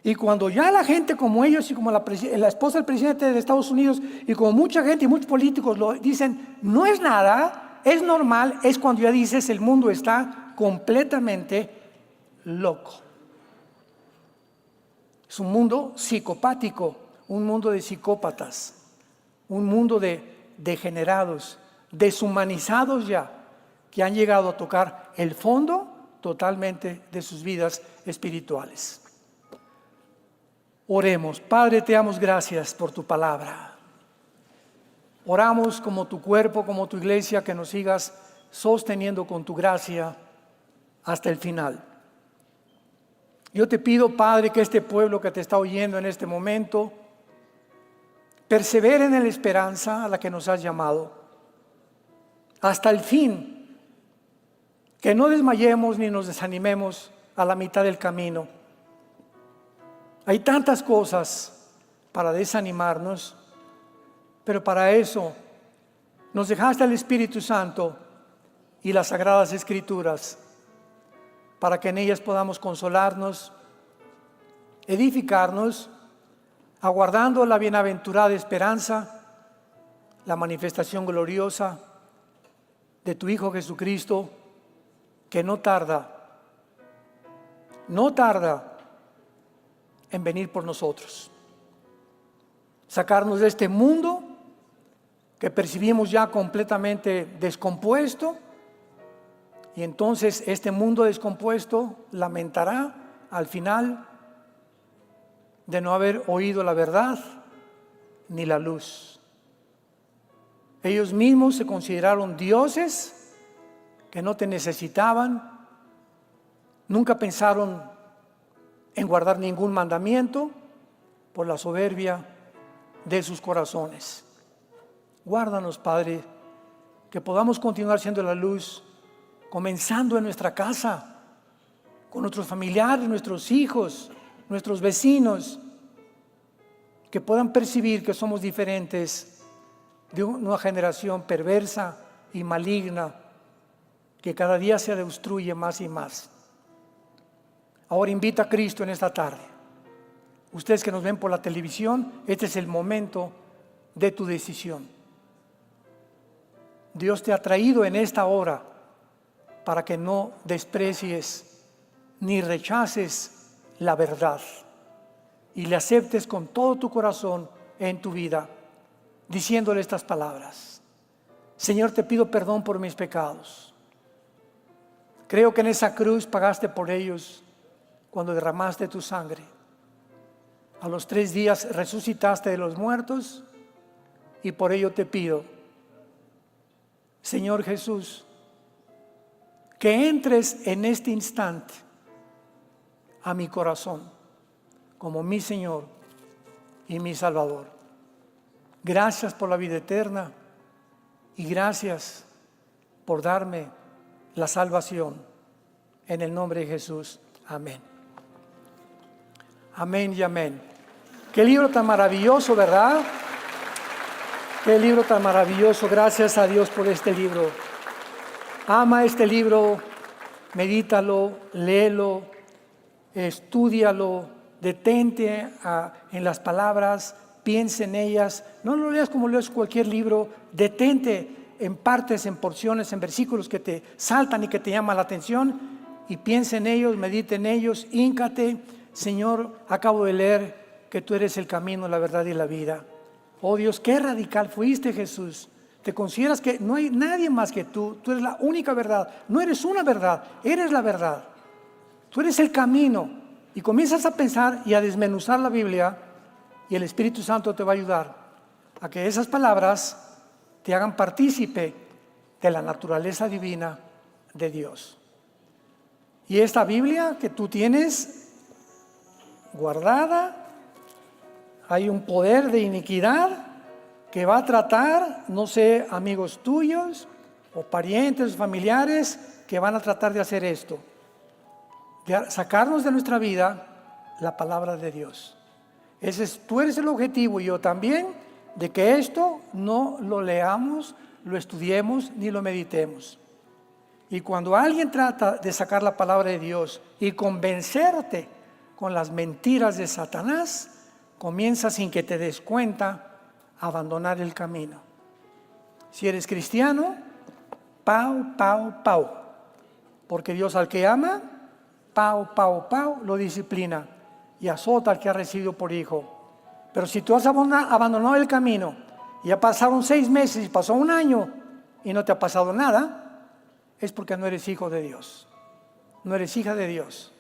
Y cuando ya la gente como ellos y como la esposa del presidente de Estados Unidos y como mucha gente y muchos políticos lo dicen, no es nada, es normal, es cuando ya dices el mundo está completamente loco. Es un mundo psicopático, un mundo de psicópatas, un mundo de degenerados, deshumanizados ya, que han llegado a tocar el fondo totalmente de sus vidas espirituales. Oremos. Padre, te damos gracias por tu palabra. Oramos como tu cuerpo, como tu iglesia, que nos sigas sosteniendo con tu gracia hasta el final. Yo te pido, Padre, que este pueblo que te está oyendo en este momento persevere en la esperanza a la que nos has llamado hasta el fin, que no desmayemos ni nos desanimemos a la mitad del camino. Hay tantas cosas para desanimarnos, pero para eso nos dejaste el Espíritu Santo y las Sagradas Escrituras, para que en ellas podamos consolarnos, edificarnos, aguardando la bienaventurada esperanza, la manifestación gloriosa de tu Hijo Jesucristo, que no tarda en venir por nosotros, sacarnos de este mundo que percibimos ya completamente descompuesto. Y entonces este mundo descompuesto lamentará al final de no haber oído la verdad ni la luz. Ellos mismos se consideraron dioses que no te necesitaban, nunca pensaron en guardar ningún mandamiento por la soberbia de sus corazones. Guárdanos, Padre, que podamos continuar siendo la luz, comenzando en nuestra casa, con nuestros familiares, nuestros hijos, nuestros vecinos, que puedan percibir que somos diferentes de una generación perversa y maligna que cada día se destruye más y más. Ahora invita a Cristo en esta tarde. Ustedes que nos ven por la televisión, este es el momento de tu decisión. Dios te ha traído en esta hora para que no desprecies ni rechaces la verdad y le aceptes con todo tu corazón en tu vida, diciéndole estas palabras: Señor, te pido perdón por mis pecados. Creo que en esa cruz pagaste por ellos cuando derramaste tu sangre. A los 3 días resucitaste de los muertos y por ello te pido, Señor Jesús, que entres en este instante a mi corazón como mi Señor y mi Salvador. Gracias por la vida eterna y gracias por darme la salvación. En el nombre de Jesús. Amén. Amén y amén. Qué libro tan maravilloso, ¿verdad? Qué libro tan maravilloso. Gracias a Dios por este libro. Ama este libro, medítalo, léelo, estúdialo, detente en las palabras, piensa en ellas. No lo leas como lees cualquier libro, detente en partes, en porciones, en versículos que te saltan y que te llaman la atención, y piensa en ellos, medita en ellos, híncate. Señor, acabo de leer que tú eres el camino, la verdad y la vida. Oh Dios, qué radical fuiste, Jesús. Te consideras que no hay nadie más que tú eres la única verdad. No eres una verdad, eres la verdad. Tú eres el camino. Y comienzas a pensar y a desmenuzar la Biblia, y el Espíritu Santo te va a ayudar a que esas palabras te hagan partícipe de la naturaleza divina de Dios. Y esta Biblia que tú tienes guardada, hay un poder de iniquidad que va a tratar, no sé, amigos tuyos o parientes, familiares, que van a tratar de hacer esto, de sacarnos de nuestra vida la palabra de Dios. Tú eres el objetivo, y yo también, de que esto no lo leamos, lo estudiemos ni lo meditemos. Y cuando alguien trata de sacar la palabra de Dios y convencerte con las mentiras de Satanás, comienza sin que te des cuenta a abandonar el camino. Si eres cristiano, pau, pau, pau. Porque Dios al que ama, pau, pau, pau, lo disciplina y azota al que ha recibido por hijo. Pero si tú has abandonado el camino, y ya pasaron 6 meses y pasó 1 año y no te ha pasado nada, es porque no eres hijo de Dios, no eres hija de Dios.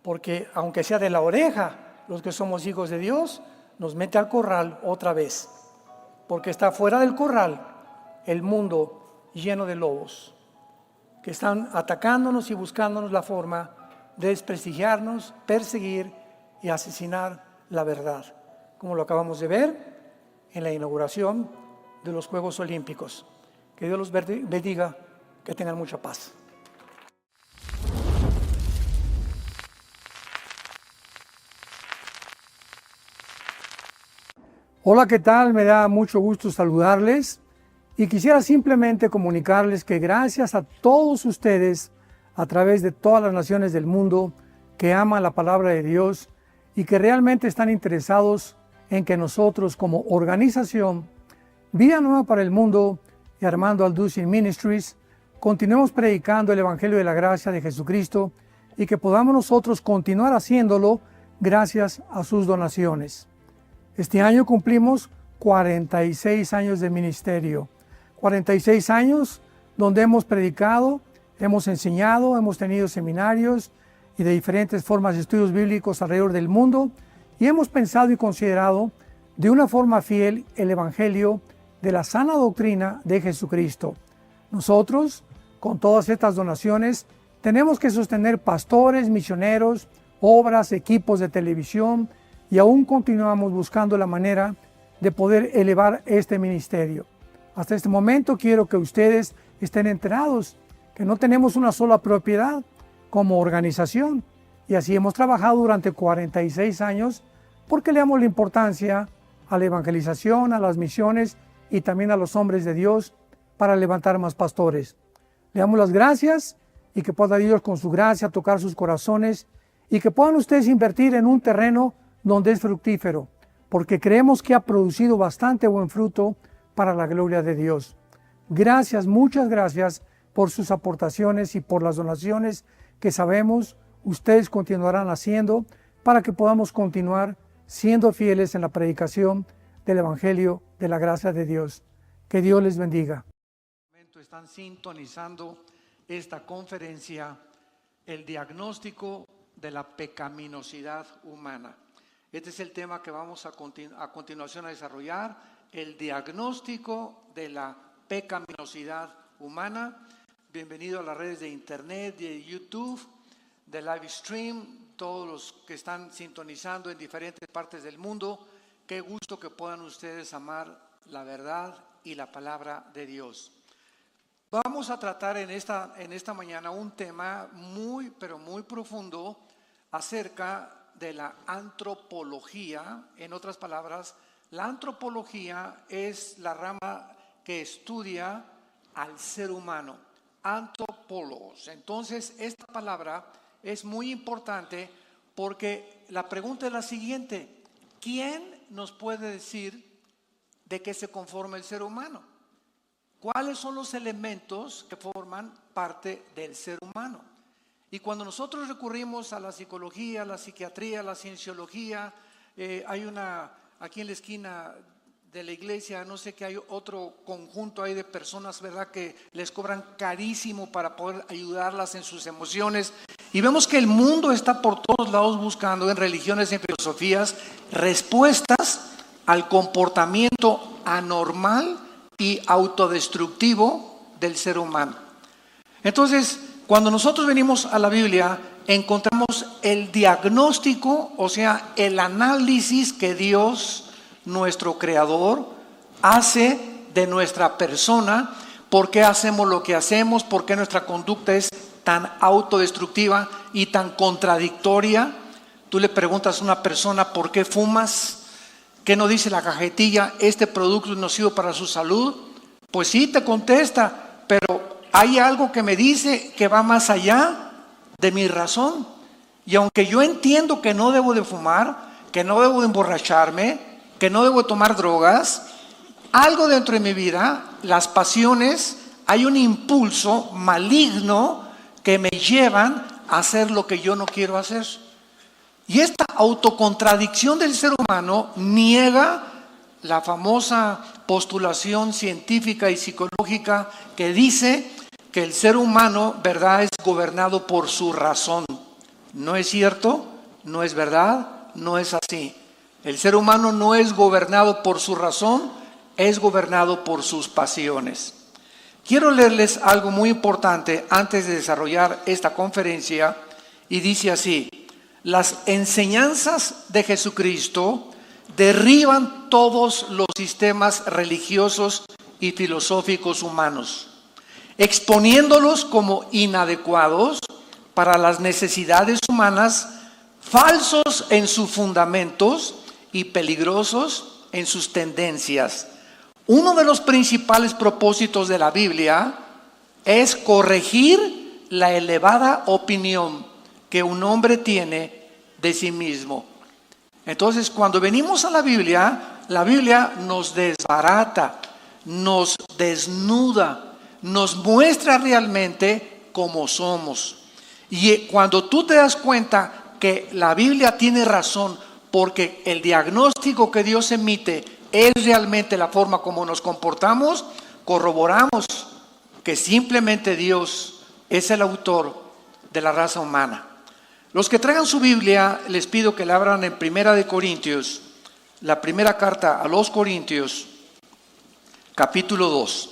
Porque aunque sea de la oreja, los que somos hijos de Dios, nos mete al corral otra vez, porque está fuera del corral el mundo lleno de lobos que están atacándonos y buscándonos la forma de desprestigiarnos, perseguir y asesinar la verdad, como lo acabamos de ver en la inauguración de los Juegos Olímpicos. Que Dios los bendiga, que tengan mucha paz. Hola, ¿qué tal? Me da mucho gusto saludarles y quisiera simplemente comunicarles que gracias a todos ustedes a través de todas las naciones del mundo que aman la palabra de Dios y que realmente están interesados en que nosotros como organización Vida Nueva para el Mundo y Armando Alducin Ministries continuemos predicando el Evangelio de la Gracia de Jesucristo y que podamos nosotros continuar haciéndolo gracias a sus donaciones. Este año cumplimos 46 años de ministerio, 46 años donde hemos predicado, hemos enseñado, hemos tenido seminarios y de diferentes formas de estudios bíblicos alrededor del mundo, y hemos pensado y considerado de una forma fiel el Evangelio de la sana doctrina de Jesucristo. Nosotros, con todas estas donaciones, tenemos que sostener pastores, misioneros, obras, equipos de televisión, y aún continuamos buscando la manera de poder elevar este ministerio. Hasta este momento quiero que ustedes estén enterados que no tenemos una sola propiedad como organización, y así hemos trabajado durante 46 años porque le damos la importancia a la evangelización, a las misiones y también a los hombres de Dios para levantar más pastores. Le damos las gracias y que pueda Dios con su gracia tocar sus corazones y que puedan ustedes invertir en un terreno donde es fructífero, porque creemos que ha producido bastante buen fruto para la gloria de Dios. Gracias, muchas gracias por sus aportaciones y por las donaciones que sabemos ustedes continuarán haciendo para que podamos continuar siendo fieles en la predicación del Evangelio de la gracia de Dios. Que Dios les bendiga. Están sintonizando esta conferencia, el diagnóstico de la pecaminosidad humana. Este es el tema que vamos a continuación a desarrollar, el diagnóstico de la pecaminosidad humana. Bienvenido a las redes de internet, de YouTube, de live stream, todos los que están sintonizando en diferentes partes del mundo. Qué gusto que puedan ustedes amar la verdad y la palabra de Dios. Vamos a tratar en esta mañana un tema muy, pero muy profundo acerca de la antropología. En otras palabras, la antropología es la rama que estudia al ser humano, antropólogos. Entonces, esta palabra es muy importante porque la pregunta es la siguiente: ¿quién nos puede decir de qué se conforma el ser humano? ¿Cuáles son los elementos que forman parte del ser humano? Y cuando nosotros recurrimos a la psicología, la psiquiatría, la cienciología, hay una, aquí en la esquina de la iglesia, no sé, que hay otro conjunto ahí de personas, ¿verdad?, que les cobran carísimo para poder ayudarlas en sus emociones. Y vemos que el mundo está por todos lados buscando en religiones, en filosofías, respuestas al comportamiento anormal y autodestructivo del ser humano. Entonces, cuando nosotros venimos a la Biblia, encontramos el diagnóstico, o sea, el análisis que Dios, nuestro Creador, hace de nuestra persona. ¿Por qué hacemos lo que hacemos? ¿Por qué nuestra conducta es tan autodestructiva y tan contradictoria? Tú le preguntas a una persona: ¿por qué fumas? ¿Qué no dice la cajetilla? ¿Este producto es nocivo para su salud? Pues sí, te contesta, pero hay algo que me dice que va más allá de mi razón. Y aunque yo entiendo que no debo de fumar, que no debo de emborracharme, que no debo de tomar drogas, algo dentro de mi vida, las pasiones, hay un impulso maligno que me llevan a hacer lo que yo no quiero hacer. Y esta autocontradicción del ser humano niega la famosa postulación científica y psicológica que dice que el ser humano, ¿verdad?, es gobernado por su razón. ¿No es cierto? ¿No es verdad? No es así. El ser humano no es gobernado por su razón, es gobernado por sus pasiones. Quiero leerles algo muy importante antes de desarrollar esta conferencia, y dice así: las enseñanzas de Jesucristo derriban todos los sistemas religiosos y filosóficos humanos, exponiéndolos como inadecuados para las necesidades humanas, falsos en sus fundamentos y peligrosos en sus tendencias. Uno de los principales propósitos de la Biblia es corregir la elevada opinión que un hombre tiene de sí mismo. Entonces, cuando venimos a la Biblia nos desbarata, nos desnuda, nos muestra realmente cómo somos. Y cuando tú te das cuenta que la Biblia tiene razón, porque el diagnóstico que Dios emite es realmente la forma como nos comportamos, corroboramos que simplemente Dios es el autor de la raza humana. Los que traigan su Biblia, les pido que la abran en Primera de Corintios, la primera carta a los Corintios, capítulo 2.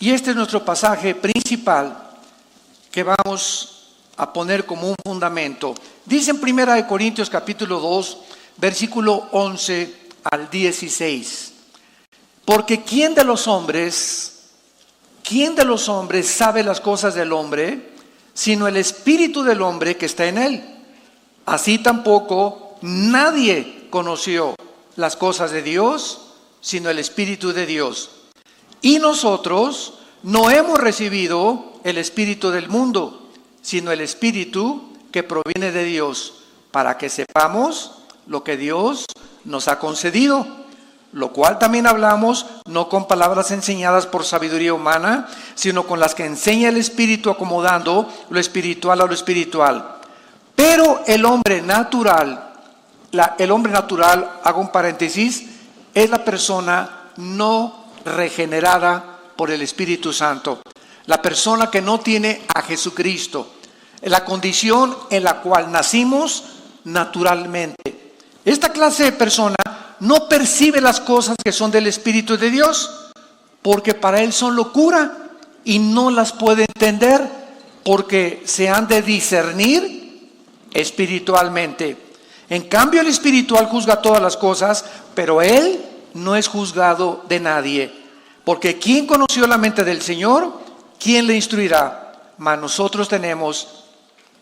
Y este es nuestro pasaje principal que vamos a poner como un fundamento. Dice en Primera de Corintios, capítulo 2, versículo 11 al 16. Porque ¿quién de los hombres sabe las cosas del hombre, sino el espíritu del hombre que está en él? Así tampoco nadie conoció las cosas de Dios, sino el espíritu de Dios. Y nosotros no hemos recibido el espíritu del mundo, sino el espíritu que proviene de Dios, para que sepamos lo que Dios nos ha concedido, lo cual también hablamos, no con palabras enseñadas por sabiduría humana, sino con las que enseña el Espíritu, acomodando lo espiritual a lo espiritual. Pero el hombre natural, hago un paréntesis, es la persona no regenerada por el Espíritu Santo, la persona que no tiene a Jesucristo, la condición en la cual nacimos naturalmente. Esta clase de persona no percibe las cosas que son del Espíritu de Dios, porque para él son locura y no las puede entender, porque se han de discernir espiritualmente. En cambio, el espiritual juzga todas las cosas, pero él no es juzgado de nadie. Porque ¿quién conoció la mente del Señor? ¿Quién le instruirá? Mas nosotros tenemos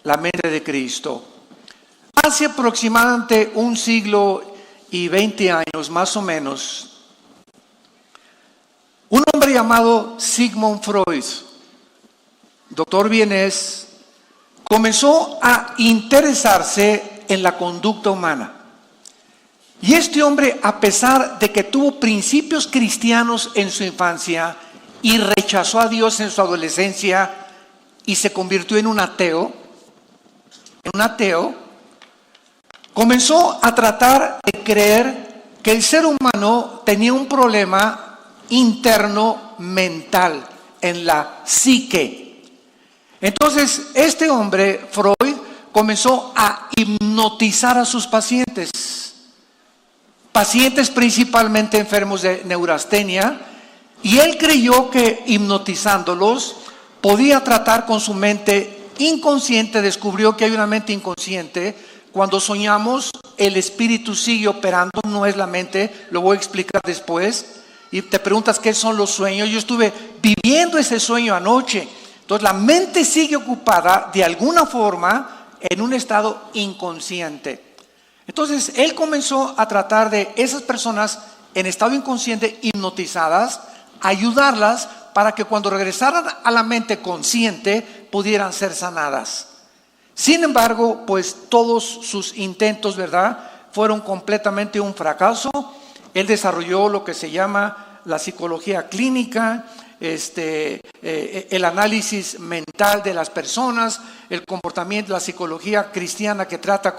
la mente de Cristo. Hace aproximadamente 1 siglo y 20 años, más o menos, un hombre llamado Sigmund Freud, doctor vienés, comenzó a interesarse en la conducta humana. Y este hombre, a pesar de que tuvo principios cristianos en su infancia y rechazó a Dios en su adolescencia y se convirtió en un ateo, comenzó a tratar de creer que el ser humano tenía un problema interno mental en la psique. Entonces, este hombre, Freud, comenzó a hipnotizar a sus pacientes principalmente enfermos de neurastenia, y él creyó que hipnotizándolos podía tratar con su mente inconsciente. Descubrió que hay una mente inconsciente. Cuando soñamos, el espíritu sigue operando, no es la mente. Lo voy a explicar después. Y te preguntas qué son los sueños. Yo estuve viviendo ese sueño anoche. Entonces la mente sigue ocupada de alguna forma en un estado inconsciente. Entonces él comenzó a tratar de esas personas en estado inconsciente, hipnotizadas, ayudarlas para que cuando regresaran a la mente consciente pudieran ser sanadas. Sin embargo, pues todos sus intentos, ¿verdad?, fueron completamente un fracaso. Él desarrolló lo que se llama la psicología clínica, el análisis mental de las personas, el comportamiento, la psicología cristiana que trata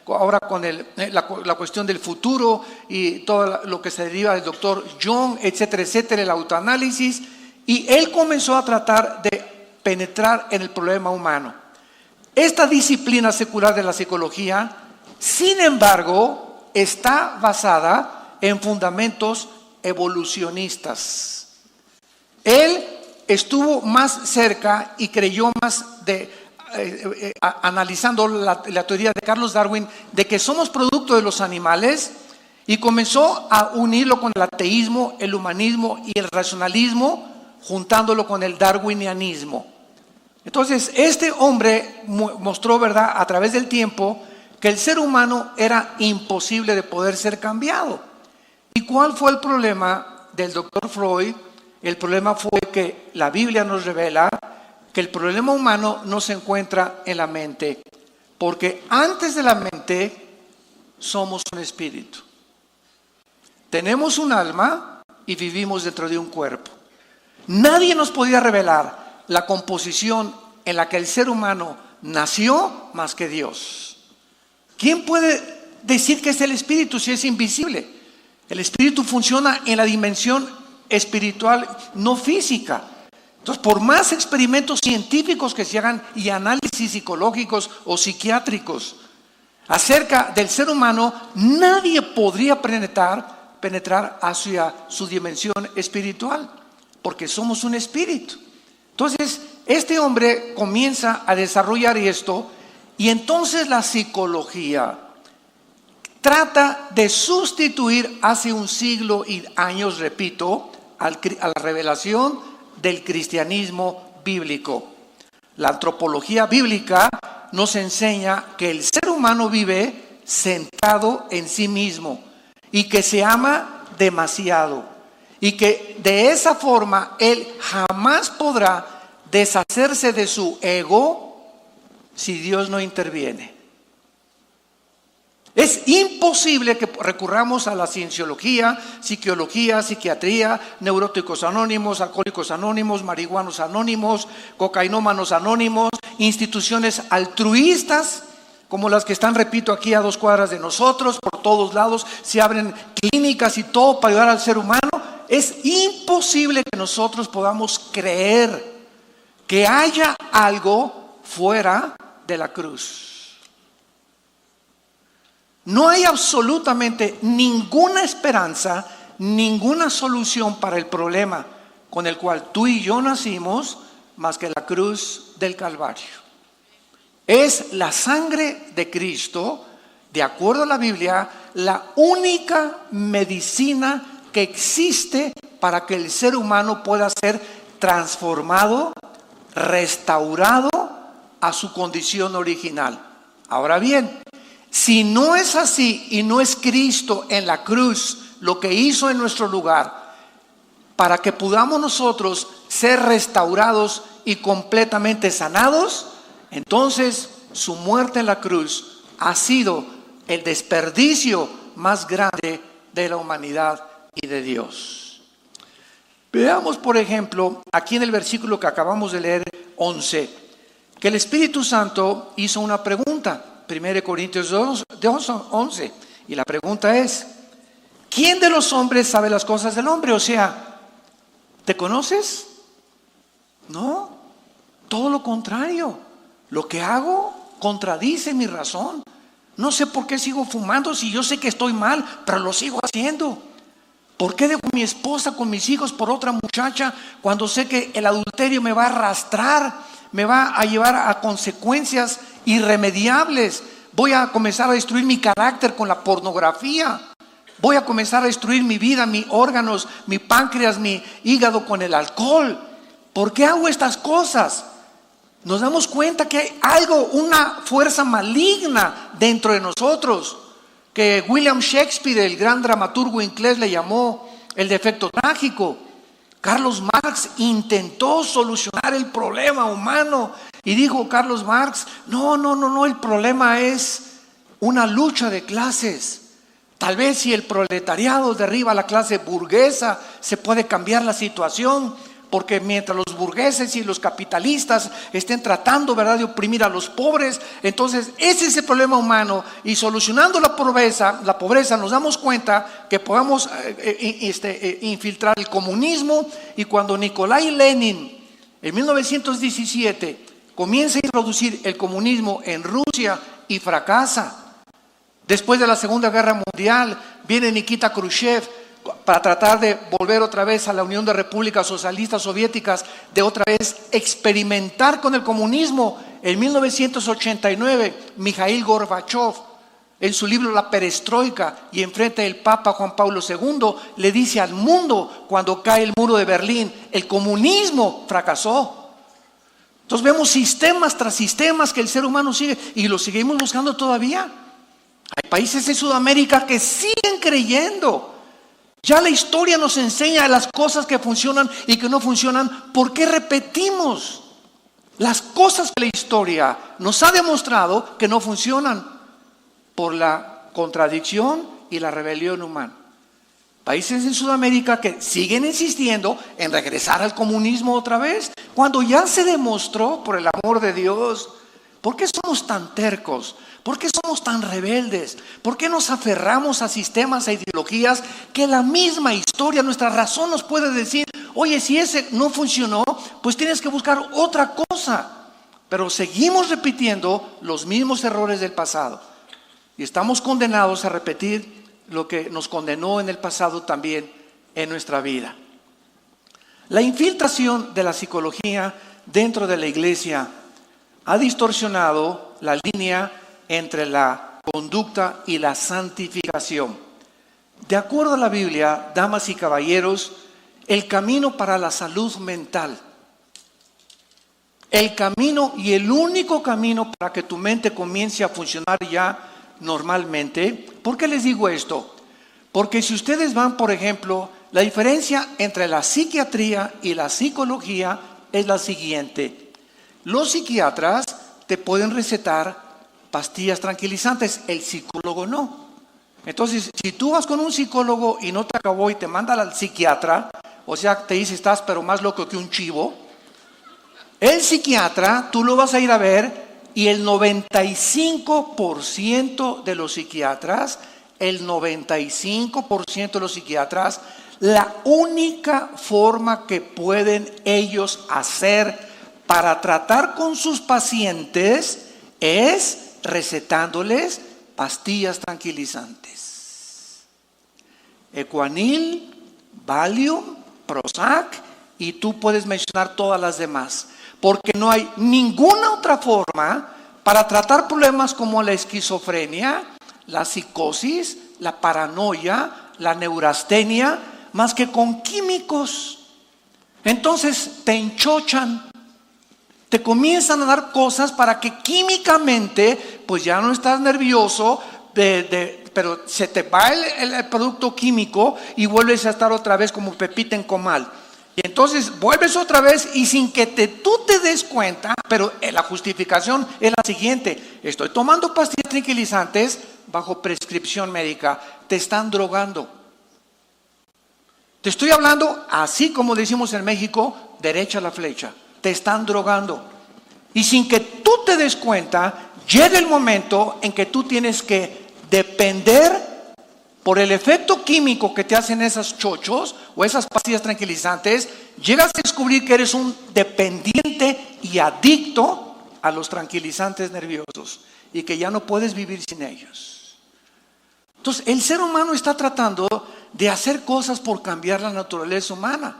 ahora con la cuestión del futuro y todo lo que se deriva del doctor Jung, etcétera, etcétera, el autoanálisis. Y él comenzó a tratar de penetrar en el problema humano. Esta disciplina secular de la psicología, sin embargo, está basada en fundamentos evolucionistas. Él estuvo más cerca y creyó más analizando la teoría de Carlos Darwin de que somos producto de los animales, y comenzó a unirlo con el ateísmo, el humanismo y el racionalismo, juntándolo con el darwinianismo. Entonces este hombre mostró, ¿verdad?, a través del tiempo, que el ser humano era imposible de poder ser cambiado. ¿Y cuál fue el problema del doctor Freud? El problema fue que la Biblia nos revela que el problema humano no se encuentra en la mente, porque antes de la mente somos un espíritu. Tenemos un alma y vivimos dentro de un cuerpo. Nadie nos podía revelar la composición en la que el ser humano nació más que Dios. ¿Quién puede decir que es el espíritu si es invisible? El espíritu funciona en la dimensión espiritual, no física. Entonces, por más experimentos científicos que se hagan y análisis psicológicos o psiquiátricos acerca del ser humano, nadie podría penetrar hacia su dimensión espiritual, porque somos un espíritu. Entonces, este hombre comienza a desarrollar esto, y entonces la psicología trata de sustituir hace un siglo y años, repito, a la revelación del cristianismo bíblico. La antropología bíblica nos enseña que el ser humano vive centrado en sí mismo y que se ama demasiado, y que de esa forma él jamás podrá deshacerse de su ego si Dios no interviene. Es imposible que recurramos a la cienciología, psiquiología, psiquiatría, neuróticos anónimos, alcohólicos anónimos, marihuanos anónimos, cocainómanos anónimos, instituciones altruistas como las que están, repito, aquí a 2 cuadras de nosotros. Por todos lados se abren clínicas y todo para ayudar al ser humano. Es imposible que nosotros podamos creer que haya algo fuera de la cruz. No hay absolutamente ninguna esperanza, ninguna solución para el problema con el cual tú y yo nacimos, más que la cruz del Calvario. Es la sangre de Cristo, de acuerdo a la Biblia, la única medicina que existe para que el ser humano pueda ser transformado, restaurado a su condición original. Ahora bien, si no es así y no es Cristo en la cruz lo que hizo en nuestro lugar para que podamos nosotros ser restaurados y completamente sanados, entonces su muerte en la cruz ha sido el desperdicio más grande de la humanidad y de Dios. Veamos, por ejemplo, aquí en el versículo que acabamos de leer, 11, que el Espíritu Santo hizo una pregunta, 1 Corintios 11, y la pregunta es: ¿quién de los hombres sabe las cosas del hombre? O sea, ¿te conoces? No, todo lo contrario. Lo que hago contradice mi razón. No sé por qué sigo fumando si yo sé que estoy mal, pero lo sigo haciendo. ¿Por qué dejo a mi esposa con mis hijos por otra muchacha cuando sé que el adulterio me va a arrastrar, me va a llevar a consecuencias irremediables? Voy a comenzar a destruir mi carácter con la pornografía. Voy a comenzar a destruir mi vida, mis órganos, mi páncreas, mi hígado con el alcohol. ¿Por qué hago estas cosas? Nos damos cuenta que hay algo, una fuerza maligna dentro de nosotros, que William Shakespeare, el gran dramaturgo inglés, le llamó el defecto trágico. Carlos Marx intentó solucionar el problema humano y dijo Carlos Marx: no, el problema es una lucha de clases. Tal vez si el proletariado derriba a la clase burguesa, se puede cambiar la situación. Porque mientras los burgueses y los capitalistas estén tratando, ¿verdad?, de oprimir a los pobres, entonces ese es el problema humano. Y solucionando la pobreza nos damos cuenta que podemos infiltrar el comunismo. Y cuando Nikolai Lenin en 1917 comienza a introducir el comunismo en Rusia y fracasa, después de la Segunda Guerra Mundial viene Nikita Khrushchev para tratar de volver otra vez a la Unión de Repúblicas Socialistas Soviéticas, de otra vez experimentar con el comunismo. En 1989, Mikhail Gorbachev, en su libro La Perestroika, y enfrente del Papa Juan Pablo II, le dice al mundo, cuando cae el muro de Berlín: el comunismo fracasó. Entonces vemos sistemas tras sistemas que el ser humano sigue, y lo seguimos buscando todavía. Hay países de Sudamérica que siguen creyendo. Ya la historia nos enseña las cosas que funcionan y que no funcionan. ¿Por qué repetimos las cosas que la historia nos ha demostrado que no funcionan? Por la contradicción y la rebelión humana. Países en Sudamérica que siguen insistiendo en regresar al comunismo otra vez, cuando ya se demostró, por el amor de Dios. ¿Por qué somos tan tercos? ¿Por qué somos tan rebeldes? ¿Por qué nos aferramos a sistemas e ideologías que la misma historia, nuestra razón nos puede decir: oye, si ese no funcionó, pues tienes que buscar otra cosa? Pero seguimos repitiendo los mismos errores del pasado. Y estamos condenados a repetir lo que nos condenó en el pasado también en nuestra vida. La infiltración de la psicología dentro de la iglesia ha distorsionado la línea entre la conducta y la santificación. De acuerdo a la Biblia, damas y caballeros, el camino para la salud mental, el camino y el único camino para que tu mente comience a funcionar ya normalmente. ¿Por qué les digo esto? Porque si ustedes van, por ejemplo, la diferencia entre la psiquiatría y la psicología es la siguiente. Los psiquiatras te pueden recetar pastillas tranquilizantes, el psicólogo no. Entonces, si tú vas con un psicólogo y no te acabó y te manda al psiquiatra, o sea, te dice: estás pero más loco que un chivo. El psiquiatra, tú lo vas a ir a ver, y el 95% de los psiquiatras, la única forma que pueden ellos hacer para tratar con sus pacientes es recetándoles pastillas tranquilizantes. Ecuanil, Valium, Prozac, y tú puedes mencionar todas las demás. Porque no hay ninguna otra forma para tratar problemas como la esquizofrenia, la psicosis, la paranoia, la neurastenia, más que con químicos. Entonces te enchochan, te comienzan a dar cosas para que químicamente, pues ya no estás nervioso, pero se te va el producto químico y vuelves a estar otra vez como pepita en comal. Y entonces vuelves otra vez y sin que tú te des cuenta, pero la justificación es la siguiente: estoy tomando pastillas tranquilizantes bajo prescripción médica, te están drogando. Te estoy hablando, así como decimos en México, derecha a la flecha. Te están drogando. Y sin que tú te des cuenta, llega el momento en que tú tienes que depender por el efecto químico que te hacen esas chochos o esas pastillas tranquilizantes. Llegas a descubrir que eres un dependiente y adicto a los tranquilizantes nerviosos y que ya no puedes vivir sin ellos. Entonces, el ser humano está tratando de hacer cosas por cambiar la naturaleza humana.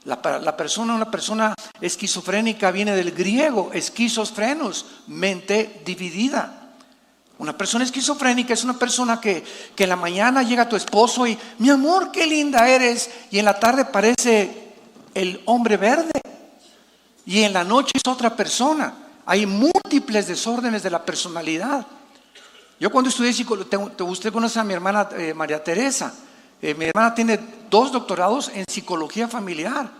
Una persona esquizofrénica viene del griego, esquizofrenos, mente dividida. Una persona esquizofrénica es una persona que en la mañana llega tu esposo y, mi amor, qué linda eres, y en la tarde parece el hombre verde, y en la noche es otra persona. Hay múltiples desórdenes de la personalidad. Yo cuando estudié psicología, usted conoce a mi hermana María Teresa. Mi hermana tiene 2 doctorados en psicología familiar.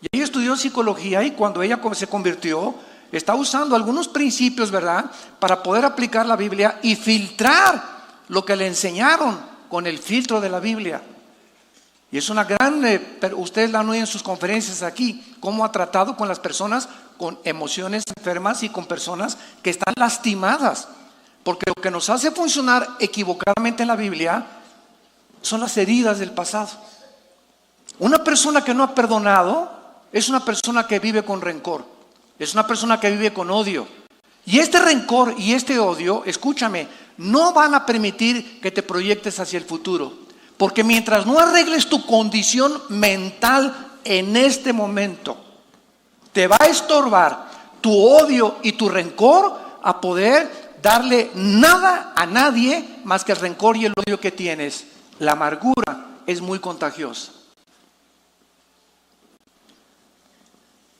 Y ella estudió psicología y cuando ella se convirtió, está usando algunos principios, ¿verdad?, para poder aplicar la Biblia y filtrar lo que le enseñaron con el filtro de la Biblia. Y es una gran, ustedes la han oído en sus conferencias aquí, cómo ha tratado con las personas con emociones enfermas y con personas que están lastimadas. Porque lo que nos hace funcionar equivocadamente en la Biblia son las heridas del pasado. Una persona que no ha perdonado es una persona que vive con rencor, es una persona que vive con odio. Y este rencor y este odio, escúchame, no van a permitir que te proyectes hacia el futuro. Porque mientras no arregles tu condición mental en este momento, te va a estorbar tu odio y tu rencor a poder darle nada a nadie más que el rencor y el odio que tienes. La amargura es muy contagiosa.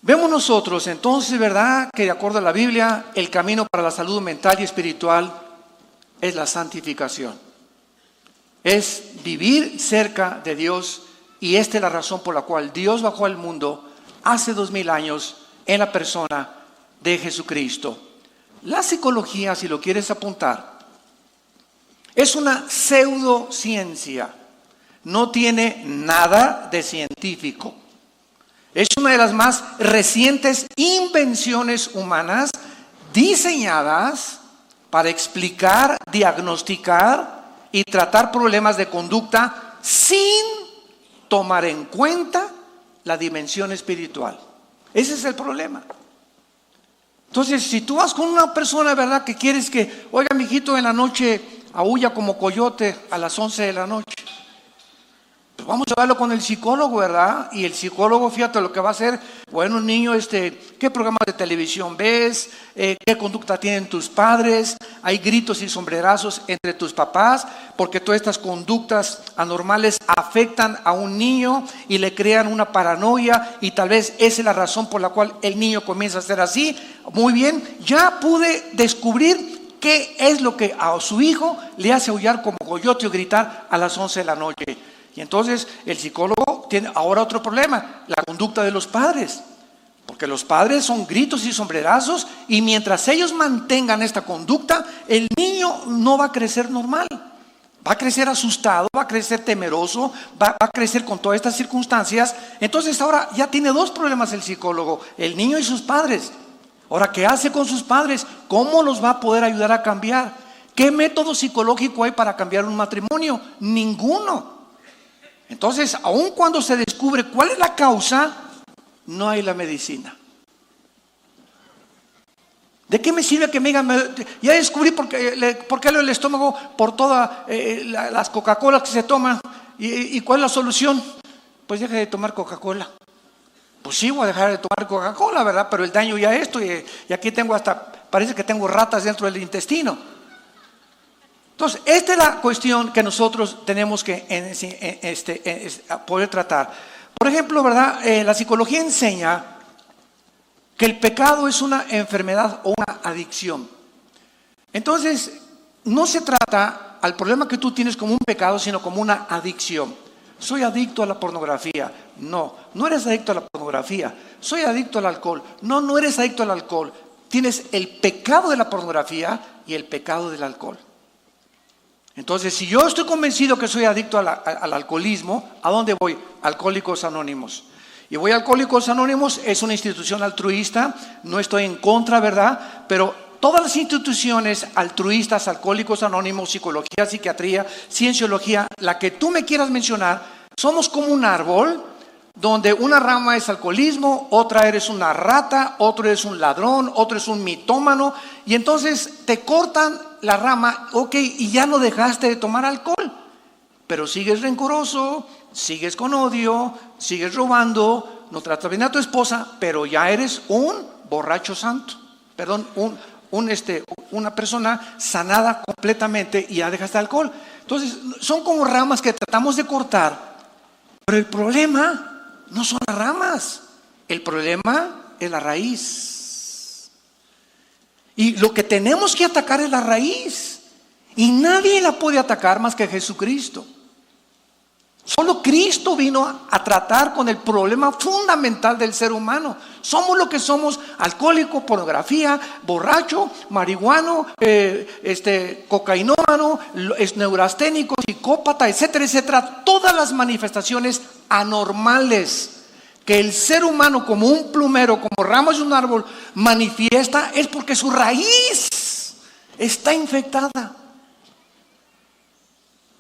Vemos nosotros entonces, ¿verdad?, que de acuerdo a la Biblia, el camino para la salud mental y espiritual es la santificación. Es vivir cerca de Dios, y esta es la razón por la cual Dios bajó al mundo hace 2000 años en la persona de Jesucristo. La psicología, si lo quieres apuntar, es una pseudociencia, no tiene nada de científico. Es una de las más recientes invenciones humanas diseñadas para explicar, diagnosticar y tratar problemas de conducta sin tomar en cuenta la dimensión espiritual. Ese es el problema. Entonces, si tú vas con una persona, ¿verdad?, que quieres que, oiga, mijito, en la noche aúlla como coyote a las 11 de la noche. Pues vamos a verlo con el psicólogo, ¿verdad? Y el psicólogo, fíjate lo que va a hacer. Bueno, niño, ¿qué programas de televisión ves? ¿Qué conducta tienen tus padres? Hay gritos y sombrerazos entre tus papás, porque todas estas conductas anormales afectan a un niño y le crean una paranoia, y tal vez esa es la razón por la cual el niño comienza a ser así. Muy bien, ya pude descubrir qué es lo que a su hijo le hace aullar como coyote o gritar a las 11 de la noche. Y entonces el psicólogo tiene ahora otro problema, la conducta de los padres. Porque los padres son gritos y sombrerazos, y mientras ellos mantengan esta conducta, el niño no va a crecer normal. Va a crecer asustado, va a crecer temeroso, va a crecer con todas estas circunstancias. Entonces ahora ya tiene 2 problemas el psicólogo, el niño y sus padres. Ahora, ¿qué hace con sus padres? ¿Cómo los va a poder ayudar a cambiar? ¿Qué método psicológico hay para cambiar un matrimonio? Ninguno. Entonces, aun cuando se descubre cuál es la causa, no hay la medicina. ¿De qué me sirve que me digan, ya descubrí por qué el estómago, por todas las Coca-Colas que se toman, y cuál es la solución? Pues deje de tomar Coca-Cola. Pues sí, voy a dejar de tomar Coca-Cola, ¿verdad? Pero el daño ya y aquí tengo parece que tengo ratas dentro del intestino. Entonces, esta es la cuestión que nosotros tenemos que poder tratar. Por ejemplo, ¿verdad? La psicología enseña que el pecado es una enfermedad o una adicción. Entonces, no se trata al problema que tú tienes como un pecado, sino como una adicción. Soy adicto a la pornografía. No, no eres adicto a la pornografía. Soy adicto al alcohol. No, no eres adicto al alcohol. Tienes el pecado de la pornografía y el pecado del alcohol. Entonces, si yo estoy convencido que soy adicto al alcoholismo, ¿a dónde voy? Alcohólicos Anónimos. Y voy a Alcohólicos Anónimos, es una institución altruista, no estoy en contra, ¿verdad? Pero todas las instituciones altruistas, Alcohólicos Anónimos, psicología, psiquiatría, cienciología, la que tú me quieras mencionar, somos como un árbol donde una rama es alcoholismo, otra eres una rata, otro eres un ladrón, otro es un mitómano, y entonces te cortan la rama, ok, y ya no dejaste de tomar alcohol, pero sigues rencoroso, sigues con odio, sigues robando, no tratas bien a tu esposa, pero ya eres un borracho santo, perdón, una persona sanada completamente y ya dejaste alcohol. Entonces son como ramas que tratamos de cortar, pero el problema no son las ramas, el problema es la raíz. Y lo que tenemos que atacar es la raíz. Y nadie la puede atacar más que Jesucristo. Solo Cristo vino a tratar con el problema fundamental del ser humano. Somos lo que somos: alcohólico, pornografía, borracho, marihuano, cocainómano, neurasténico, psicópata, etcétera, etcétera. Todas las manifestaciones anormales que el ser humano, como un plumero, como ramas de un árbol, manifiesta, es porque su raíz está infectada.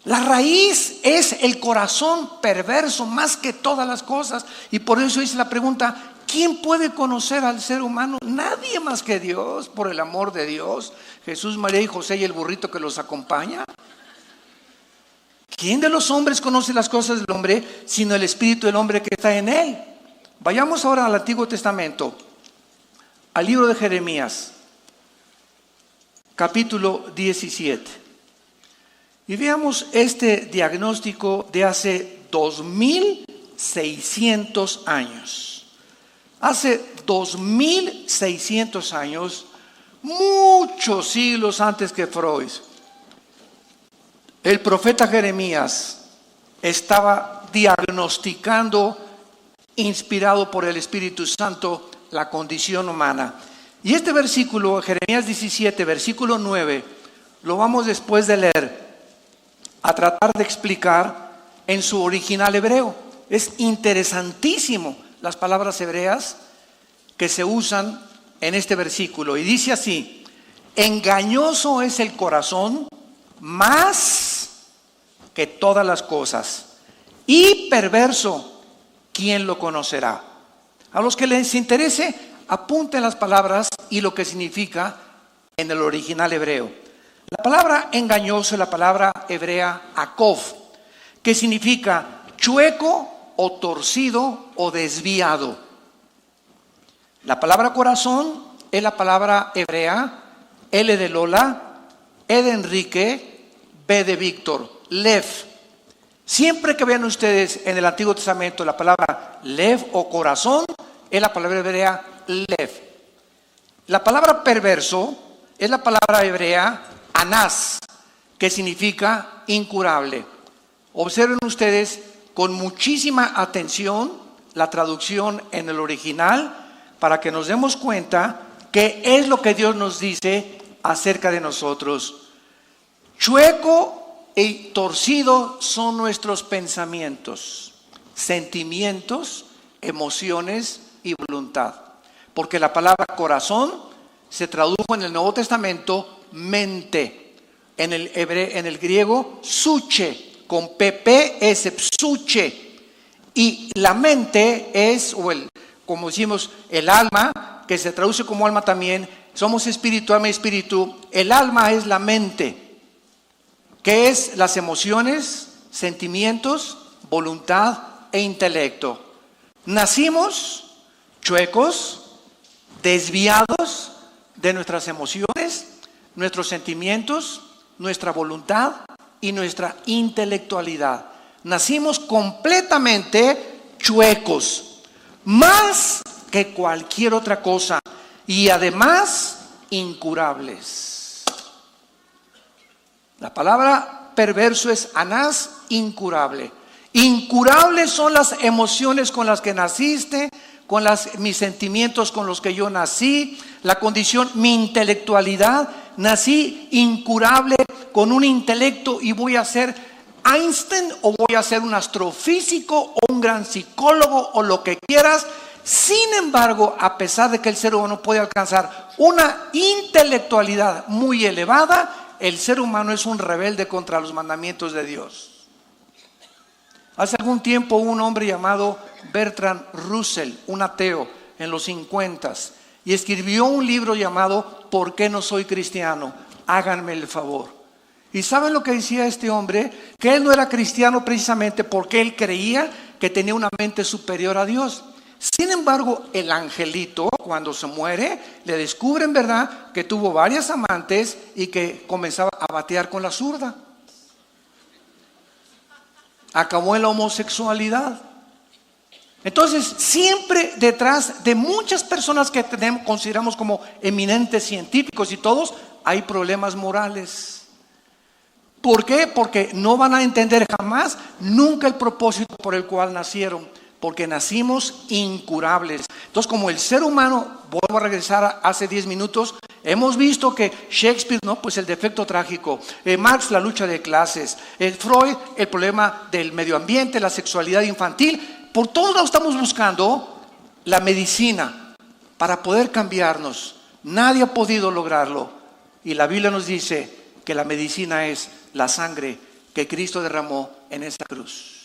La raíz es el corazón perverso más que todas las cosas. Y por eso hice la pregunta: ¿quién puede conocer al ser humano? Nadie más que Dios, por el amor de Dios. Jesús, María y José y el burrito que los acompaña. ¿Quién de los hombres conoce las cosas del hombre sino el espíritu del hombre que está en él? Vayamos ahora al Antiguo Testamento, al libro de Jeremías, capítulo 17. Y veamos este diagnóstico de hace 2600 años. Hace 2600 años, muchos siglos antes que Freud, el profeta Jeremías estaba diagnosticando, inspirado por el Espíritu Santo, la condición humana. Y este versículo, Jeremías 17, versículo 9, lo vamos después de leer a tratar de explicar en su original hebreo. Es interesantísimo las palabras hebreas que se usan en este versículo. Y dice así: engañoso es el corazón más que todas las cosas, y perverso, ¿quién lo conocerá? A los que les interese, apunten las palabras y lo que significa en el original hebreo. La palabra engañoso es la palabra hebrea akov, que significa chueco o torcido o desviado. La palabra corazón es la palabra hebrea L de Lola, E de Enrique, B de Víctor, lev. Siempre que vean ustedes en el Antiguo Testamento la palabra lev o corazón, es la palabra hebrea lev. La palabra perverso es la palabra hebrea anás, que significa incurable. Observen ustedes con muchísima atención la traducción en el original para que nos demos cuenta qué es lo que Dios nos dice acerca de nosotros. Chueco y torcido son nuestros pensamientos, sentimientos, emociones y voluntad. Porque la palabra corazón se tradujo en el Nuevo Testamento mente, en el griego suche, con pp es psuche, y la mente es, como decimos, el alma, que se traduce como alma también. Somos espíritu, alma y espíritu. El alma es la mente, que es las emociones, sentimientos, voluntad e intelecto. Nacimos chuecos, desviados de nuestras emociones, nuestros sentimientos, nuestra voluntad y nuestra intelectualidad. Nacimos completamente chuecos, más que cualquier otra cosa, y además incurables. La palabra perverso es anás, incurable. Incurables son las emociones con las que naciste, con mis sentimientos con los que yo nací, la condición, mi intelectualidad. Nací incurable con un intelecto y voy a ser Einstein o voy a ser un astrofísico o un gran psicólogo o lo que quieras. Sin embargo, a pesar de que el ser humano puede alcanzar una intelectualidad muy elevada, el ser humano es un rebelde contra los mandamientos de Dios. Hace algún tiempo un hombre llamado Bertrand Russell, un ateo en los 50s, y escribió un libro llamado ¿Por qué no soy cristiano? Háganme el favor. ¿Y saben lo que decía este hombre? Que él no era cristiano precisamente porque él creía que tenía una mente superior a Dios. Sin embargo, el angelito, cuando se muere, le descubren, ¿verdad?, que tuvo varias amantes y que comenzaba a batear con la zurda. Acabó en la homosexualidad. Entonces, siempre detrás de muchas personas que consideramos como eminentes científicos y todos, hay problemas morales. ¿Por qué? Porque no van a entender jamás, nunca el propósito por el cual nacieron. Porque nacimos incurables. Entonces, como el ser humano, vuelvo a regresar hace 10 minutos, hemos visto que Shakespeare, ¿no?, pues el defecto trágico, Marx, la lucha de clases, Freud, el problema del medio ambiente, la sexualidad infantil. Por todos lados estamos buscando la medicina para poder cambiarnos. Nadie ha podido lograrlo. Y la Biblia nos dice que la medicina es la sangre que Cristo derramó en esta cruz.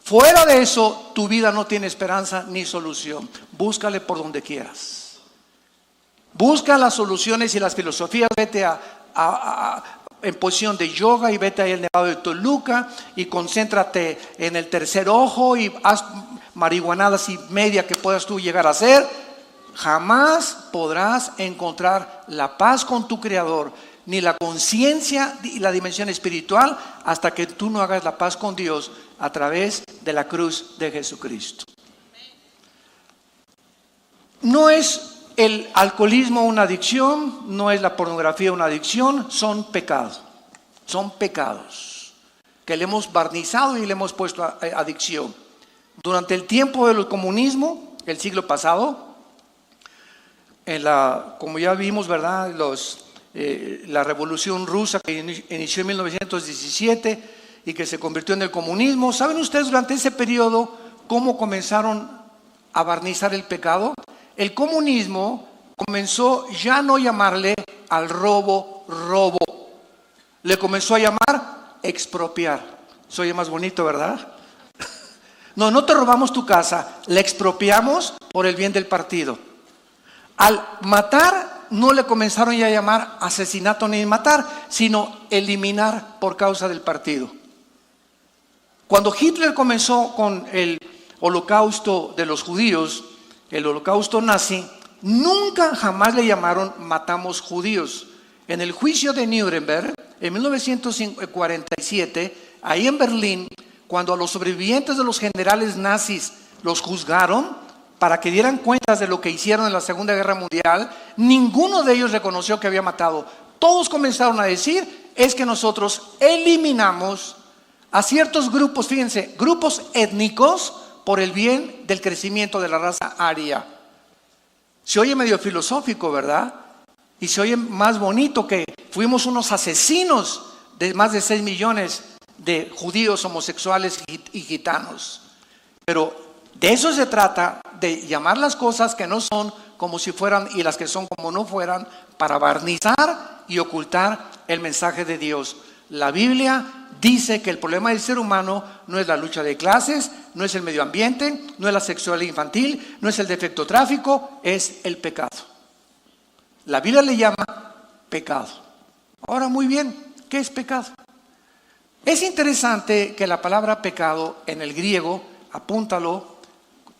Fuera de eso, tu vida no tiene esperanza ni solución. Búscale por donde quieras. Busca las soluciones y las filosofías. Vete en posición de yoga y vete ahí al Nevado de Toluca y concéntrate en el tercer ojo y haz marihuanadas y media que puedas tú llegar a hacer. Jamás podrás encontrar la paz con tu Creador, ni la conciencia y la dimensión espiritual hasta que tú no hagas la paz con Dios a través de la cruz de Jesucristo. No es el alcoholismo una adicción, no es la pornografía una adicción, son pecados. Son pecados que le hemos barnizado y le hemos puesto adicción. Durante el tiempo del comunismo, el siglo pasado, como ya vimos, ¿verdad?, la revolución rusa que inició en 1917 y que se convirtió en el comunismo. ¿Saben ustedes durante ese periodo cómo comenzaron a barnizar el pecado? El comunismo comenzó ya no llamarle al robo, le comenzó a llamar expropiar. Se oye más bonito, ¿verdad? No te robamos tu casa, la expropiamos por el bien del partido. Al matar, no le comenzaron ya a llamar asesinato ni matar, sino eliminar por causa del partido. Cuando Hitler comenzó con el holocausto de los judíos, el holocausto nazi, nunca jamás le llamaron matamos judíos. En el juicio de Nuremberg, en 1947, ahí en Berlín, cuando a los sobrevivientes de los generales nazis los juzgaron para que dieran cuentas de lo que hicieron en la Segunda Guerra Mundial, ninguno de ellos reconoció que había matado. Todos comenzaron a decir, es que nosotros eliminamos a ciertos grupos, fíjense, grupos étnicos por el bien del crecimiento de la raza aria. Se oye medio filosófico, ¿verdad? Y se oye más bonito que fuimos unos asesinos de más de 6 millones de judíos, homosexuales y gitanos. Pero de eso se trata, de llamar las cosas que no son como si fueran y las que son como no fueran, para barnizar y ocultar el mensaje de Dios. La Biblia dice que el problema del ser humano no es la lucha de clases, no es el medio ambiente, no es la sexualidad infantil, no es el defecto tráfico, es el pecado. La Biblia le llama pecado. Ahora, muy bien, ¿qué es pecado? Es interesante que la palabra pecado en el griego, apúntalo,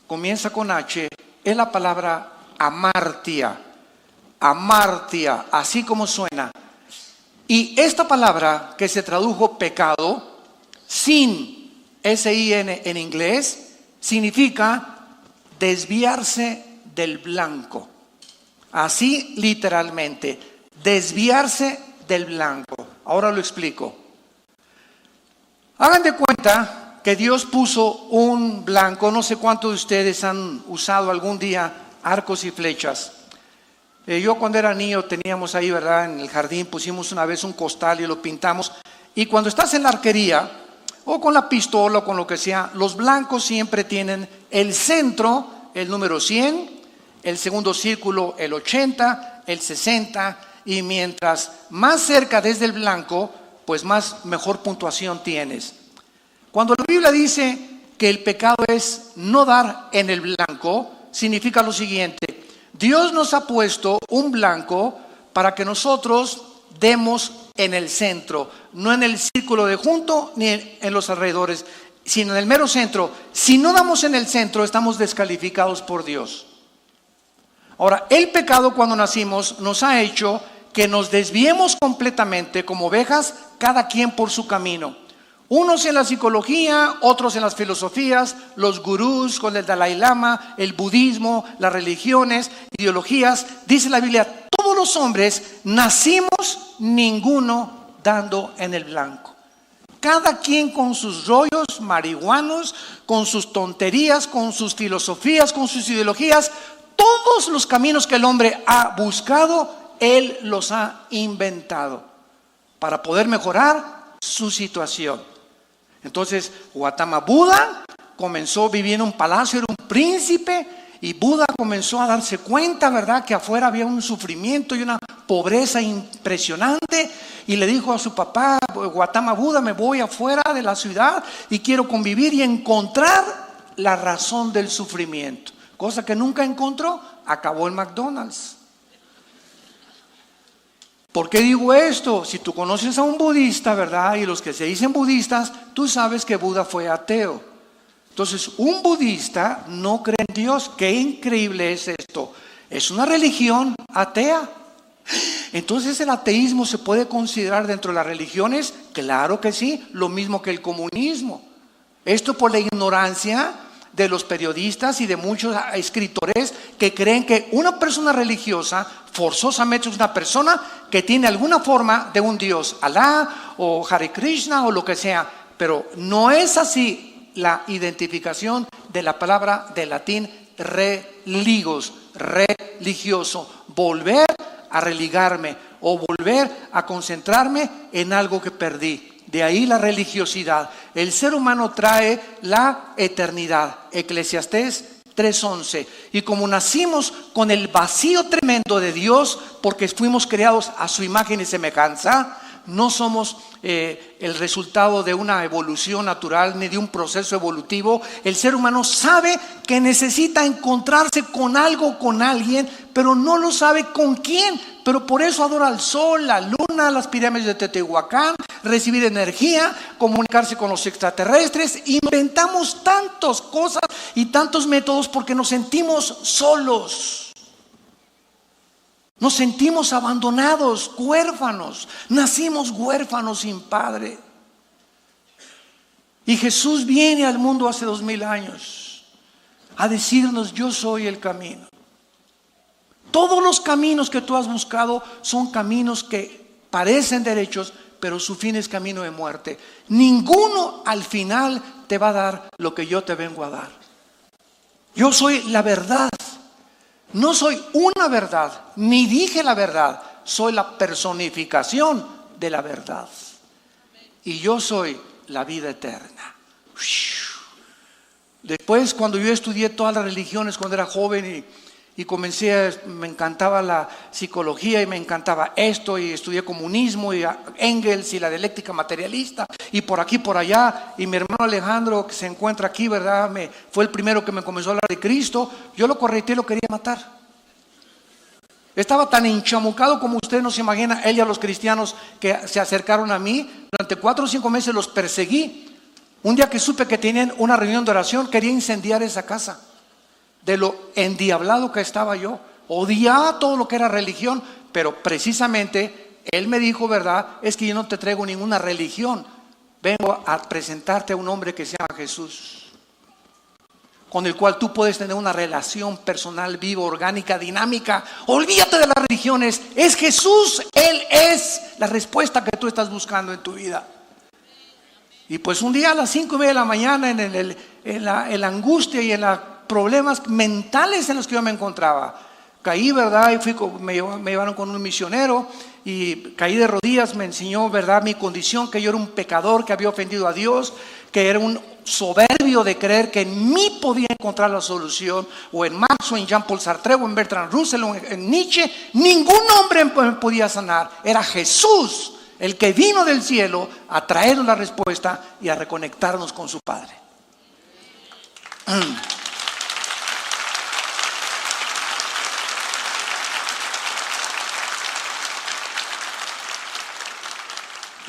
comienza con H, es la palabra amartia, así como suena. Y esta palabra que se tradujo pecado, sin S-I-N en inglés, significa desviarse del blanco. Así literalmente, desviarse del blanco. Ahora lo explico. Hagan de cuenta que Dios puso un blanco. No sé cuántos de ustedes han usado algún día arcos y flechas. Yo cuando era niño teníamos ahí, ¿verdad? En el jardín pusimos una vez un costal y lo pintamos. Y cuando estás en la arquería, o con la pistola o con lo que sea, los blancos siempre tienen el centro, el número 100, el segundo círculo, el 80, el 60, y mientras más cerca desde el blanco, pues mejor puntuación tienes. Cuando la Biblia dice que el pecado es no dar en el blanco, significa lo siguiente: Dios nos ha puesto un blanco para que nosotros demos en el centro, no en el círculo de junto ni en los alrededores, sino en el mero centro. Si no damos en el centro, estamos descalificados por Dios. Ahora, el pecado cuando nacimos nos ha hecho que nos desviemos completamente como ovejas, cada quien por su camino. Unos en la psicología, otros en las filosofías, los gurús con el Dalai Lama, el budismo, las religiones, ideologías. Dice la Biblia, todos los hombres nacimos, ninguno dando en el blanco. Cada quien con sus rollos marihuanos, con sus tonterías, con sus filosofías, con sus ideologías. Todos los caminos que el hombre ha buscado, él los ha inventado para poder mejorar su situación. Entonces, Gautama Buda comenzó viviendo en un palacio, era un príncipe, y Buda comenzó a darse cuenta, ¿verdad?, que afuera había un sufrimiento y una pobreza impresionante, y le dijo a su papá, Gautama Buda, me voy afuera de la ciudad y quiero convivir y encontrar la razón del sufrimiento. Cosa que nunca encontró, acabó en McDonald's. ¿Por qué digo esto? Si tú conoces a un budista, ¿verdad? Y los que se dicen budistas, tú sabes que Buda fue ateo. Entonces, un budista no cree en Dios. Qué increíble es esto. Es una religión atea. Entonces, ¿el ateísmo se puede considerar dentro de las religiones? Claro que sí, lo mismo que el comunismo. Esto por la ignorancia de los periodistas y de muchos escritores que creen que una persona religiosa forzosamente es una persona que tiene alguna forma de un Dios, Alá o Hare Krishna o lo que sea, pero no es así la identificación de la palabra de latín religos, religioso, volver a religarme o volver a concentrarme en algo que perdí. De ahí la religiosidad. El ser humano trae la eternidad. Eclesiastés 3:11. Y como nacimos con el vacío tremendo de Dios, porque fuimos creados a su imagen y semejanza, no somos el resultado de una evolución natural ni de un proceso evolutivo. El ser humano sabe que necesita encontrarse con algo, con alguien, pero no lo sabe con quién. Pero por eso adora al sol, la luna, las pirámides de Teotihuacán, recibir energía, comunicarse con los extraterrestres. Inventamos tantas cosas y tantos métodos porque nos sentimos solos. Nos sentimos abandonados, huérfanos. Nacimos huérfanos sin padre. Y Jesús viene al mundo hace 2000 años a decirnos: yo soy el camino. Todos los caminos que tú has buscado son caminos que parecen derechos, pero su fin es camino de muerte. Ninguno al final te va a dar lo que yo te vengo a dar. Yo soy la verdad. No soy una verdad, ni dije la verdad. Soy la personificación de la verdad. Y yo soy la vida eterna. Después, cuando yo estudié todas las religiones cuando era joven y me encantaba la psicología y me encantaba esto, y estudié comunismo y Engels y la dialéctica materialista y por aquí por allá, y mi hermano Alejandro, que se encuentra aquí, ¿verdad?, fue el primero que me comenzó a hablar de Cristo. Yo lo correteé y lo quería matar. Estaba tan enchamucado como usted no se imagina. Él y a los cristianos que se acercaron a mí, durante 4 o 5 meses los perseguí. Un día que supe que tenían una reunión de oración, quería incendiar esa casa. De lo endiablado que estaba yo, odiaba todo lo que era religión, pero precisamente él me dijo, ¿verdad?, es que yo no te traigo ninguna religión, vengo a presentarte a un hombre que se llama Jesús, con el cual tú puedes tener una relación personal, viva, orgánica, dinámica. Olvídate de las religiones, es Jesús, Él es la respuesta que tú estás buscando en tu vida. Y pues un día a las 5:30 de la mañana, en la angustia y en los problemas mentales en los que yo me encontraba, caí, ¿verdad? Y me llevaron con un misionero y caí de rodillas, me enseñó, ¿verdad?, mi condición, que yo era un pecador, que había ofendido a Dios, que era un soberbio de creer que en mí podía encontrar la solución, o en Marx, o en Jean-Paul Sartre, o en Bertrand Russell, o en Nietzsche. Ningún hombre me podía sanar. Era Jesús el que vino del cielo a traernos la respuesta y a reconectarnos con su Padre.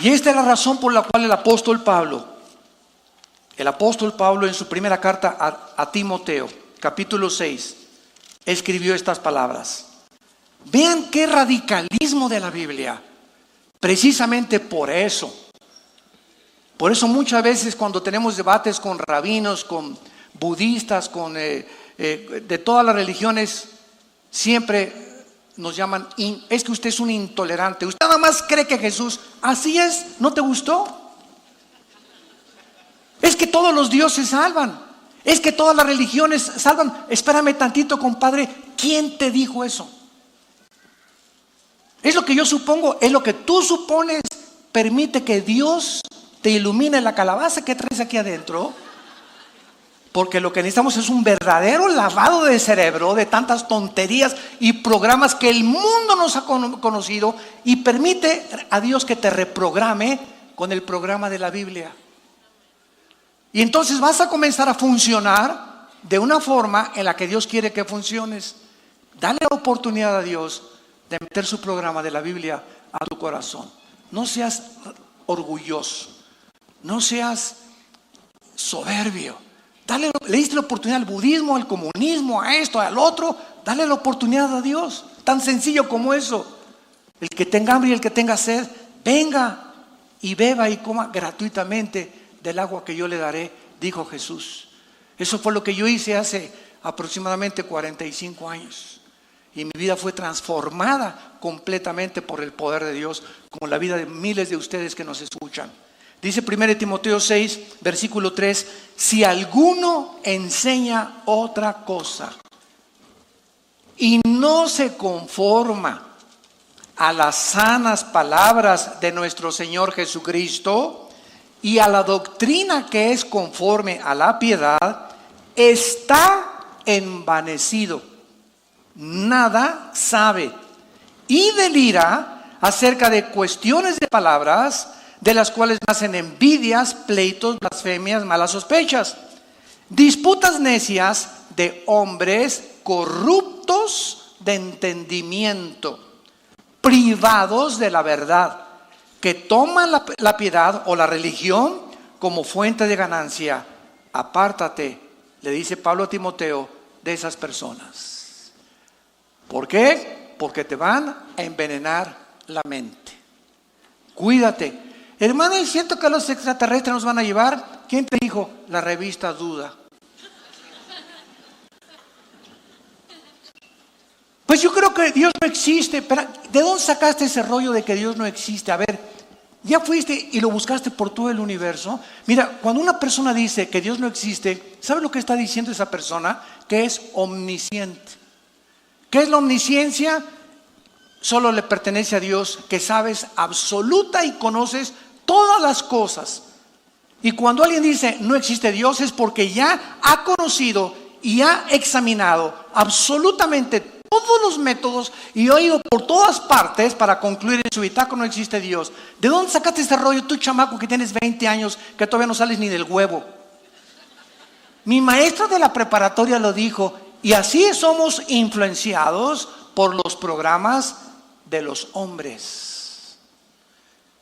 Y esta es la razón por la cual el apóstol Pablo en su primera carta a Timoteo, capítulo 6, escribió estas palabras. Vean qué radicalismo de la Biblia. Precisamente por eso muchas veces cuando tenemos debates con rabinos, con budistas, de todas las religiones, siempre nos llaman, es que usted es un intolerante, usted nada más cree que Jesús, así es, ¿no te gustó? Es que todos los dioses salvan, es que todas las religiones salvan. Espérame tantito, compadre, ¿quién te dijo eso? Es lo que yo supongo, es lo que tú supones. Permite que Dios te ilumine la calabaza que traes aquí adentro, porque lo que necesitamos es un verdadero lavado de cerebro de tantas tonterías y programas que el mundo nos ha conocido, y permite a Dios que te reprograme con el programa de la Biblia. Y entonces vas a comenzar a funcionar de una forma en la que Dios quiere que funciones. Dale la oportunidad a Dios de meter su programa de la Biblia a tu corazón. No seas orgulloso, no seas soberbio. Le diste la oportunidad al budismo, al comunismo, a esto, al otro. Dale la oportunidad a Dios. Tan sencillo como eso. El que tenga hambre y el que tenga sed, venga y beba y coma gratuitamente del agua que yo le daré, dijo Jesús. Eso fue lo que yo hice hace aproximadamente 45 años. Y mi vida fue transformada completamente por el poder de Dios, como la vida de miles de ustedes que nos escuchan. Dice 1 Timoteo 6, versículo 3, si alguno enseña otra cosa y no se conforma a las sanas palabras de nuestro Señor Jesucristo y a la doctrina que es conforme a la piedad, está envanecido, nada sabe y delira acerca de cuestiones de palabras, de las cuales nacen envidias, pleitos, blasfemias, malas sospechas, disputas necias de hombres corruptos de entendimiento, privados de la verdad, que toman la piedad o la religión como fuente de ganancia. Apártate, le dice Pablo a Timoteo, de esas personas. ¿Por qué? Porque te van a envenenar la mente. Cuídate. Hermano, ¿es cierto que los extraterrestres nos van a llevar? ¿Quién te dijo? La revista Duda. Pues yo creo que Dios no existe. Pero ¿de dónde sacaste ese rollo de que Dios no existe? A ver, ¿ya fuiste y lo buscaste por todo el universo? Mira, cuando una persona dice que Dios no existe, ¿sabe lo que está diciendo esa persona? Que es omnisciente. ¿Qué es la omnisciencia? Solo le pertenece a Dios, que sabes absoluta y conoces todas las cosas. Y cuando alguien dice no existe Dios, es porque ya ha conocido y ha examinado absolutamente todos los métodos y ha ido por todas partes para concluir en su bitácora no existe Dios. ¿De dónde sacaste este rollo tú, chamaco, que tienes 20 años, que todavía no sales ni del huevo? Mi maestro de la preparatoria lo dijo, y así somos influenciados por los programas de los hombres.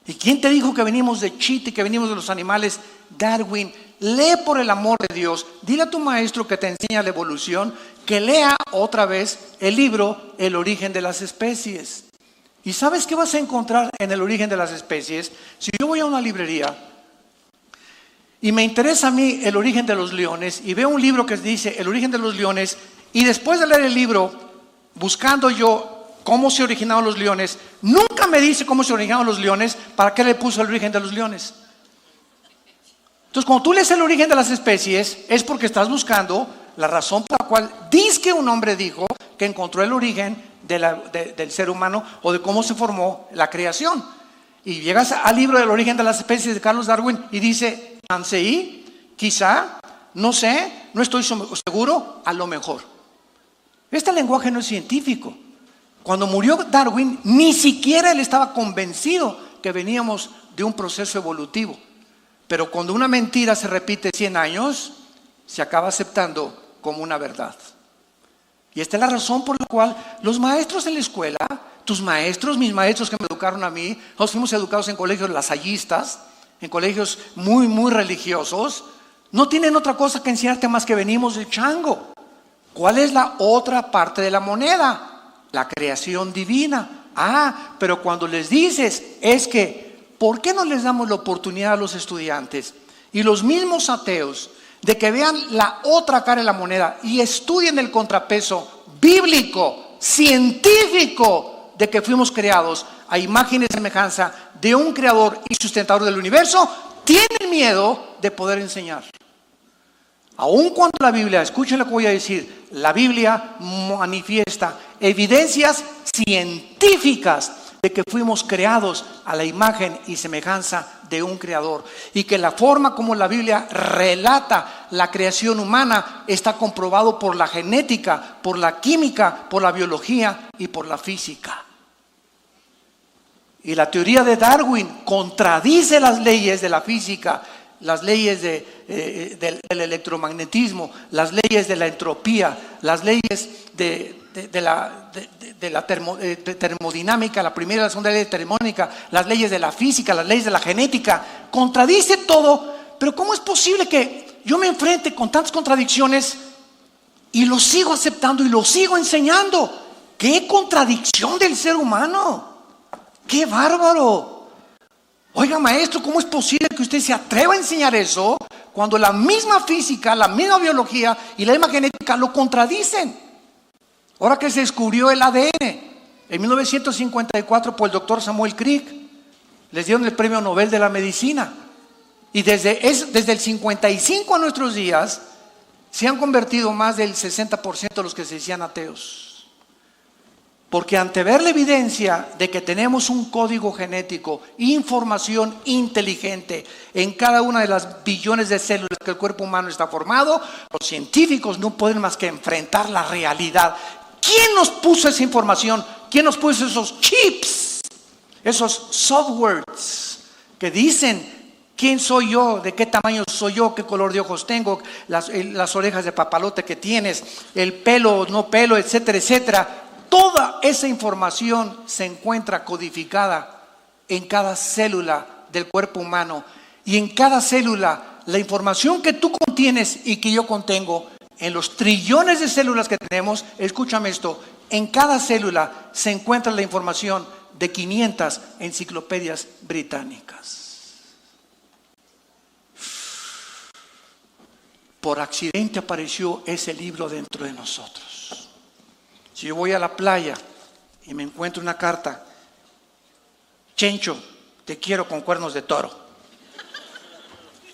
¿Y quién te dijo que venimos de chita y que venimos de los animales? Darwin. Lee por el amor de Dios. Dile a tu maestro que te enseña la evolución que lea otra vez el libro El origen de las especies. ¿Y sabes qué vas a encontrar en el origen de las especies? Si yo voy a una librería y me interesa a mí el origen de los leones y veo un libro que dice el origen de los leones, y después de leer el libro, buscando yo cómo se originaron los leones, nunca me dice cómo se originaron los leones, ¿para qué le puso el origen de los leones? Entonces, cuando tú lees el origen de las especies, es porque estás buscando la razón por la cual dice que un hombre dijo que encontró el origen del ser humano o de cómo se formó la creación. Y llegas al libro del origen de las especies de Carlos Darwin y dice, Ansei, quizá, no sé, no estoy seguro, a lo mejor. Este lenguaje no es científico. Cuando murió Darwin, ni siquiera él estaba convencido que veníamos de un proceso evolutivo. Pero cuando una mentira se repite 100 años, se acaba aceptando como una verdad. Y esta es la razón por la cual los maestros en la escuela, tus maestros, mis maestros que me educaron a mí, nos fuimos educados en colegios lasallistas, en colegios muy, muy religiosos, no tienen otra cosa que enseñarte más que venimos del chango. ¿Cuál es la otra parte de la moneda? La creación divina. Pero cuando les dices, es que, ¿por qué no les damos la oportunidad a los estudiantes y los mismos ateos de que vean la otra cara de la moneda y estudien el contrapeso bíblico, científico, de que fuimos creados a imagen y semejanza de un creador y sustentador del universo? Tienen miedo de poder enseñar. Aun cuando la Biblia, escuchen lo que voy a decir, la Biblia manifiesta evidencias científicas de que fuimos creados a la imagen y semejanza de un creador, y que la forma como la Biblia relata la creación humana está comprobado por la genética, por la química, por la biología y por la física. Y la teoría de Darwin contradice las leyes de la física, las leyes del electromagnetismo, las leyes de la entropía, las leyes de la termodinámica, la primera y la segunda ley termodinámica, las leyes de la física, las leyes de la genética. Contradice todo. Pero ¿cómo es posible que yo me enfrente con tantas contradicciones y lo sigo aceptando y lo sigo enseñando? ¡Qué contradicción del ser humano! ¡Qué bárbaro! Oiga, maestro, ¿cómo es posible que usted se atreva a enseñar eso cuando la misma física, la misma biología y la misma genética lo contradicen? Ahora que se descubrió el ADN en 1954 por el doctor Samuel Crick, les dieron el premio Nobel de la Medicina. Y desde el 55 a nuestros días se han convertido más del 60% de los que se decían ateos. Porque ante ver la evidencia de que tenemos un código genético, información inteligente en cada una de las billones de células que el cuerpo humano está formado, los científicos no pueden más que enfrentar la realidad. ¿Quién nos puso esa información? ¿Quién nos puso esos chips? Esos softwares que dicen quién soy yo, de qué tamaño soy yo, qué color de ojos tengo, las orejas de papalote que tienes, el pelo, no pelo, etcétera, etcétera. Toda esa información se encuentra codificada en cada célula del cuerpo humano. Y en cada célula, la información que tú contienes y que yo contengo, en los trillones de células que tenemos, escúchame esto, en cada célula se encuentra la información de 500 enciclopedias británicas. Por accidente apareció ese libro dentro de nosotros. Si yo voy a la playa y me encuentro una carta, Chencho, te quiero con cuernos de toro.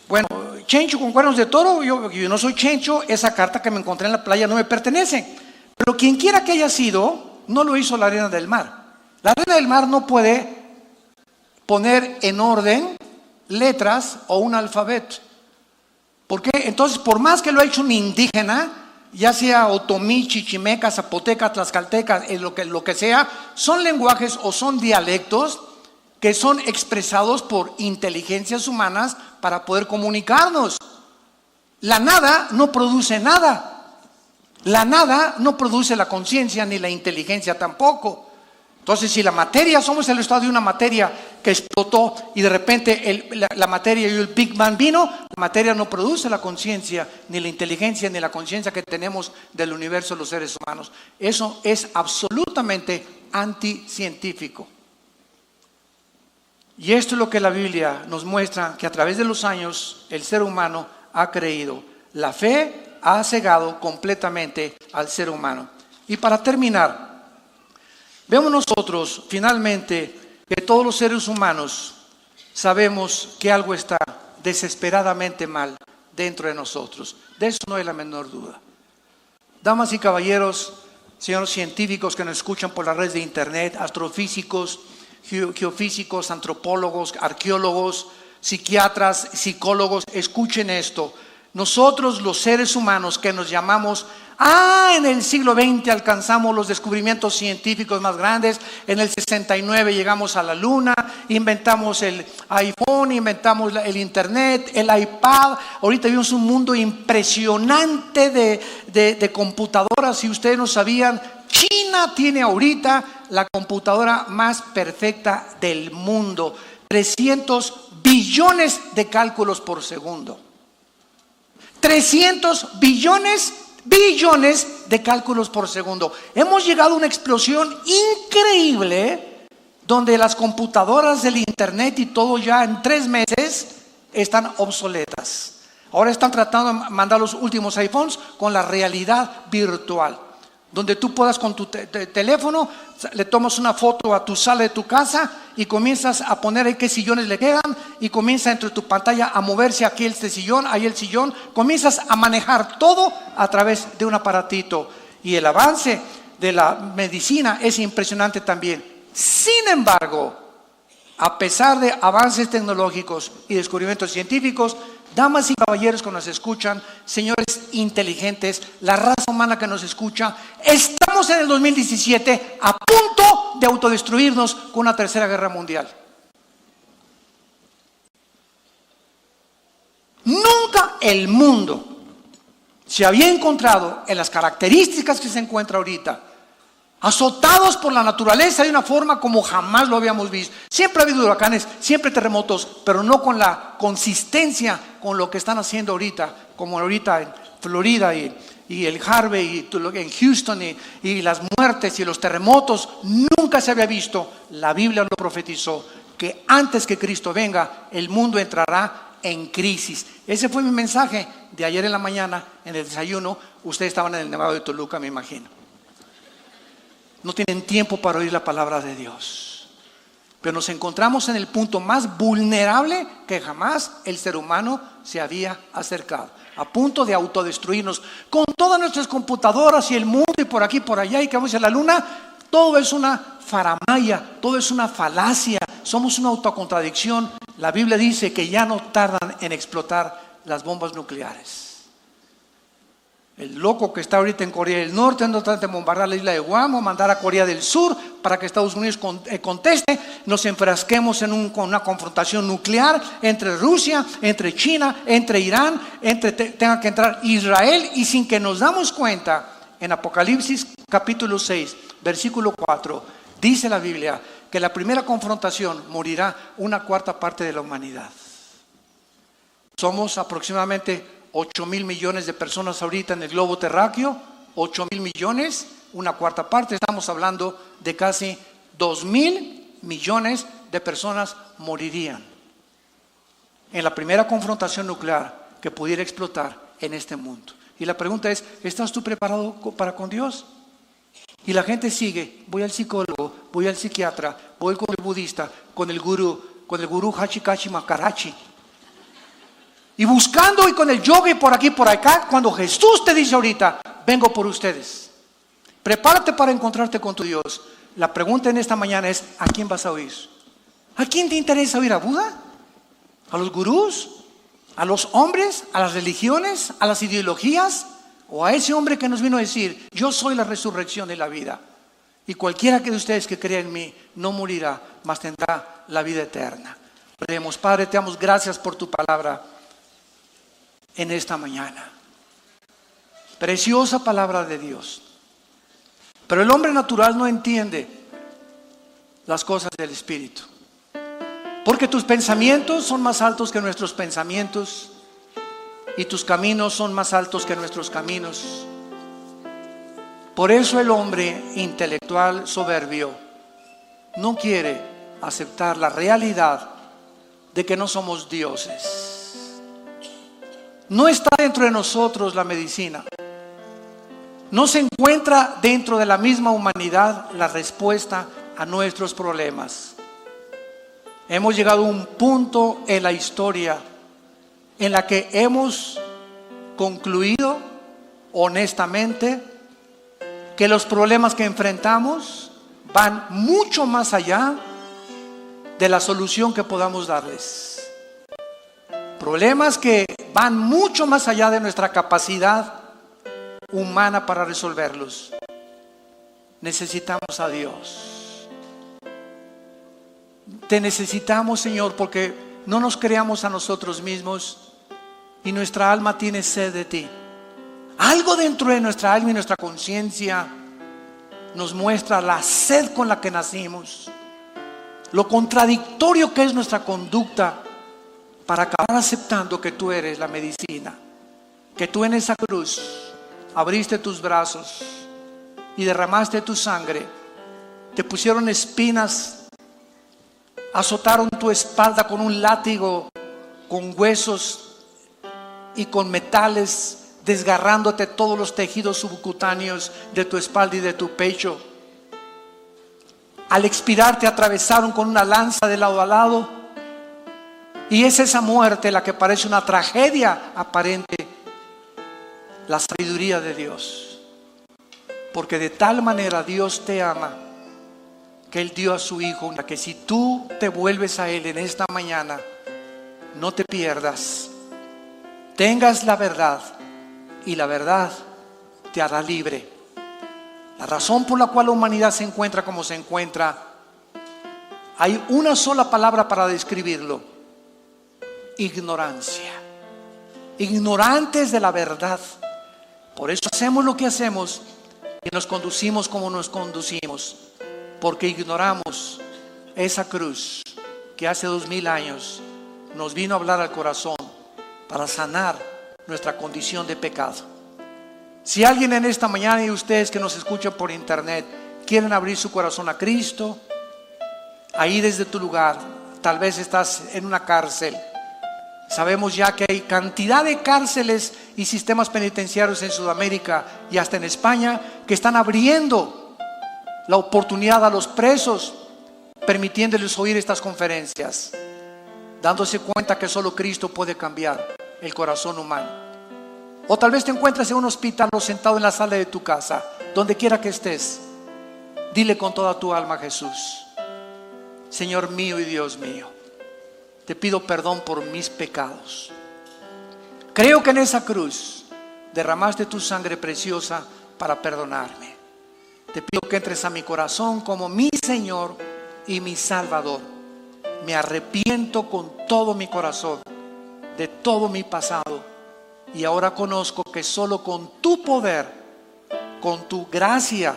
Bueno, Chencho con cuernos de toro, yo no soy Chencho, esa carta que me encontré en la playa no me pertenece. Pero quien quiera que haya sido, no lo hizo la arena del mar. La arena del mar no puede poner en orden letras o un alfabeto. ¿Por qué? Entonces, por más que lo ha hecho un indígena, ya sea otomí, chichimeca, zapoteca, tlaxcalteca, lo que sea, son lenguajes o son dialectos que son expresados por inteligencias humanas para poder comunicarnos. La nada no produce nada. La nada no produce la conciencia ni la inteligencia tampoco. Entonces, si la materia, somos el estado de una materia que explotó y de repente la materia y el Big Bang vino, la materia no produce la conciencia, ni la inteligencia, ni la conciencia que tenemos del universo los seres humanos. Eso es absolutamente anticientífico. Y esto es lo que la Biblia nos muestra, que a través de los años el ser humano ha creído. La fe ha cegado completamente al ser humano. Y para terminar, vemos nosotros finalmente que todos los seres humanos sabemos que algo está desesperadamente mal dentro de nosotros. De eso no hay la menor duda. Damas y caballeros, señores científicos que nos escuchan por las redes de internet, astrofísicos, geofísicos, antropólogos, arqueólogos, psiquiatras, psicólogos, escuchen esto. Nosotros los seres humanos que nos llamamos, en el siglo XX alcanzamos los descubrimientos científicos más grandes, en el 69 llegamos a la luna, inventamos el iPhone, inventamos el internet, el iPad, ahorita vivimos un mundo impresionante de computadoras. Si ustedes no sabían, China tiene ahorita la computadora más perfecta del mundo, 300 billones de cálculos por segundo. 300 billones de cálculos por segundo. Hemos llegado a una explosión increíble donde las computadoras, el internet y todo ya en 3 meses están obsoletas. Ahora están tratando de mandar los últimos iPhones con la realidad virtual, donde tú puedas con tu teléfono, le tomas una foto a tu sala de tu casa y comienzas a poner ahí qué sillones le quedan y comienza entre tu pantalla a moverse aquí este sillón, ahí el sillón, comienzas a manejar todo a través de un aparatito. Y el avance de la medicina es impresionante también. Sin embargo, a pesar de avances tecnológicos y descubrimientos científicos, damas y caballeros que nos escuchan, señores inteligentes, la raza humana que nos escucha, estamos en el 2017 a punto de autodestruirnos con una tercera guerra mundial. Nunca el mundo se había encontrado en las características que se encuentra ahorita, azotados por la naturaleza de una forma como jamás lo habíamos visto. Siempre ha habido huracanes, siempre terremotos, pero no con la consistencia con lo que están haciendo ahorita, como ahorita en Florida y el Harvey y en Houston y las muertes y los terremotos. Nunca se había visto. La Biblia lo profetizó, que antes que Cristo venga, el mundo entrará en crisis. Ese fue mi mensaje de ayer en la mañana en el desayuno. Ustedes estaban en el Nevado de Toluca, me imagino. No tienen tiempo para oír la palabra de Dios. Pero nos encontramos en el punto más vulnerable que jamás el ser humano se había acercado. A punto de autodestruirnos. Con todas nuestras computadoras y el mundo y por aquí, por allá y que vamos a la luna, todo es una faramaya, todo es una falacia. Somos una autocontradicción. La Biblia dice que ya no tardan en explotar las bombas nucleares. El loco que está ahorita en Corea del Norte anda tratando de bombardear la isla de Guam o mandar a Corea del Sur para que Estados Unidos conteste, nos enfrasquemos con una confrontación nuclear entre Rusia, entre China, entre Irán, tenga que entrar Israel, y sin que nos damos cuenta, en Apocalipsis capítulo 6, versículo 4, dice la Biblia que la primera confrontación morirá 1/4 parte de la humanidad. Somos aproximadamente 8,000 millones de personas ahorita en el globo terráqueo, 8,000 millones, 1/4 parte. Estamos hablando de casi 2,000 millones de personas morirían en la primera confrontación nuclear que pudiera explotar en este mundo. Y la pregunta es, ¿estás tú preparado para con Dios? Y la gente sigue, voy al psicólogo, voy al psiquiatra, voy con el budista, con el gurú Hachikashi Makarachi. Y buscando y con el yoga y por aquí por acá, cuando Jesús te dice ahorita, vengo por ustedes. Prepárate para encontrarte con tu Dios. La pregunta en esta mañana es, ¿a quién vas a oír? ¿A quién te interesa oír? ¿A Buda? ¿A los gurús? ¿A los hombres? ¿A las religiones? ¿A las ideologías? ¿O a ese hombre que nos vino a decir, yo soy la resurrección de la vida? Y cualquiera de ustedes que crea en mí no morirá, mas tendrá la vida eterna. Oremos. Padre, te damos gracias por tu palabra en esta mañana. Preciosa palabra de Dios. Pero el hombre natural no entiende las cosas del Espíritu. Porque tus pensamientos son más altos que nuestros pensamientos y tus caminos son más altos que nuestros caminos. Por eso el hombre intelectual soberbio no quiere aceptar la realidad de que no somos dioses. No está dentro de nosotros la medicina. No se encuentra dentro de la misma humanidad la respuesta a nuestros problemas. Hemos llegado a un punto en la historia en la que hemos concluido honestamente que los problemas que enfrentamos van mucho más allá de la solución que podamos darles. Problemas que van mucho más allá de nuestra capacidad humana para resolverlos. Necesitamos a Dios. Te necesitamos, Señor, porque no nos creamos a nosotros mismos y nuestra alma tiene sed de ti. Algo dentro de nuestra alma y nuestra conciencia nos muestra la sed con la que nacimos, lo contradictorio que es nuestra conducta para acabar aceptando que tú eres la medicina, que tú en esa cruz abriste tus brazos y derramaste tu sangre, te pusieron espinas, azotaron tu espalda con un látigo, con huesos y con metales, desgarrándote todos los tejidos subcutáneos de tu espalda y de tu pecho. Al expirar te atravesaron con una lanza de lado a lado, y es esa muerte la que parece una tragedia aparente, la sabiduría de Dios, porque de tal manera Dios te ama que Él dio a su Hijo, para que si tú te vuelves a Él en esta mañana, no te pierdas, tengas la verdad, y la verdad te hará libre. La razón por la cual la humanidad se encuentra como se encuentra, hay una sola palabra para describirlo: ignorancia. Ignorantes de la verdad. Por eso hacemos lo que hacemos y nos conducimos como nos conducimos, porque ignoramos esa cruz que hace 2000 años nos vino a hablar al corazón para sanar nuestra condición de pecado. Si alguien en esta mañana, y ustedes que nos escuchan por internet, quieren abrir su corazón a Cristo, ahí desde tu lugar, tal vez estás en una cárcel. Sabemos ya que hay cantidad de cárceles y sistemas penitenciarios en Sudamérica y hasta en España que están abriendo la oportunidad a los presos, permitiéndoles oír estas conferencias, dándose cuenta que solo Cristo puede cambiar el corazón humano. O tal vez te encuentres en un hospital o sentado en la sala de tu casa, donde quiera que estés. Dile con toda tu alma a Jesús: Señor mío y Dios mío, te pido perdón por mis pecados. Creo que en esa cruz derramaste tu sangre preciosa para perdonarme. Te pido que entres a mi corazón como mi Señor y mi Salvador. Me arrepiento con todo mi corazón de todo mi pasado, y ahora conozco que solo con tu poder, con tu gracia,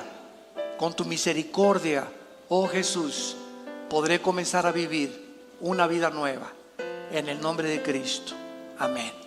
con tu misericordia, oh Jesús, podré comenzar a vivir una vida nueva. En el nombre de Cristo. Amén.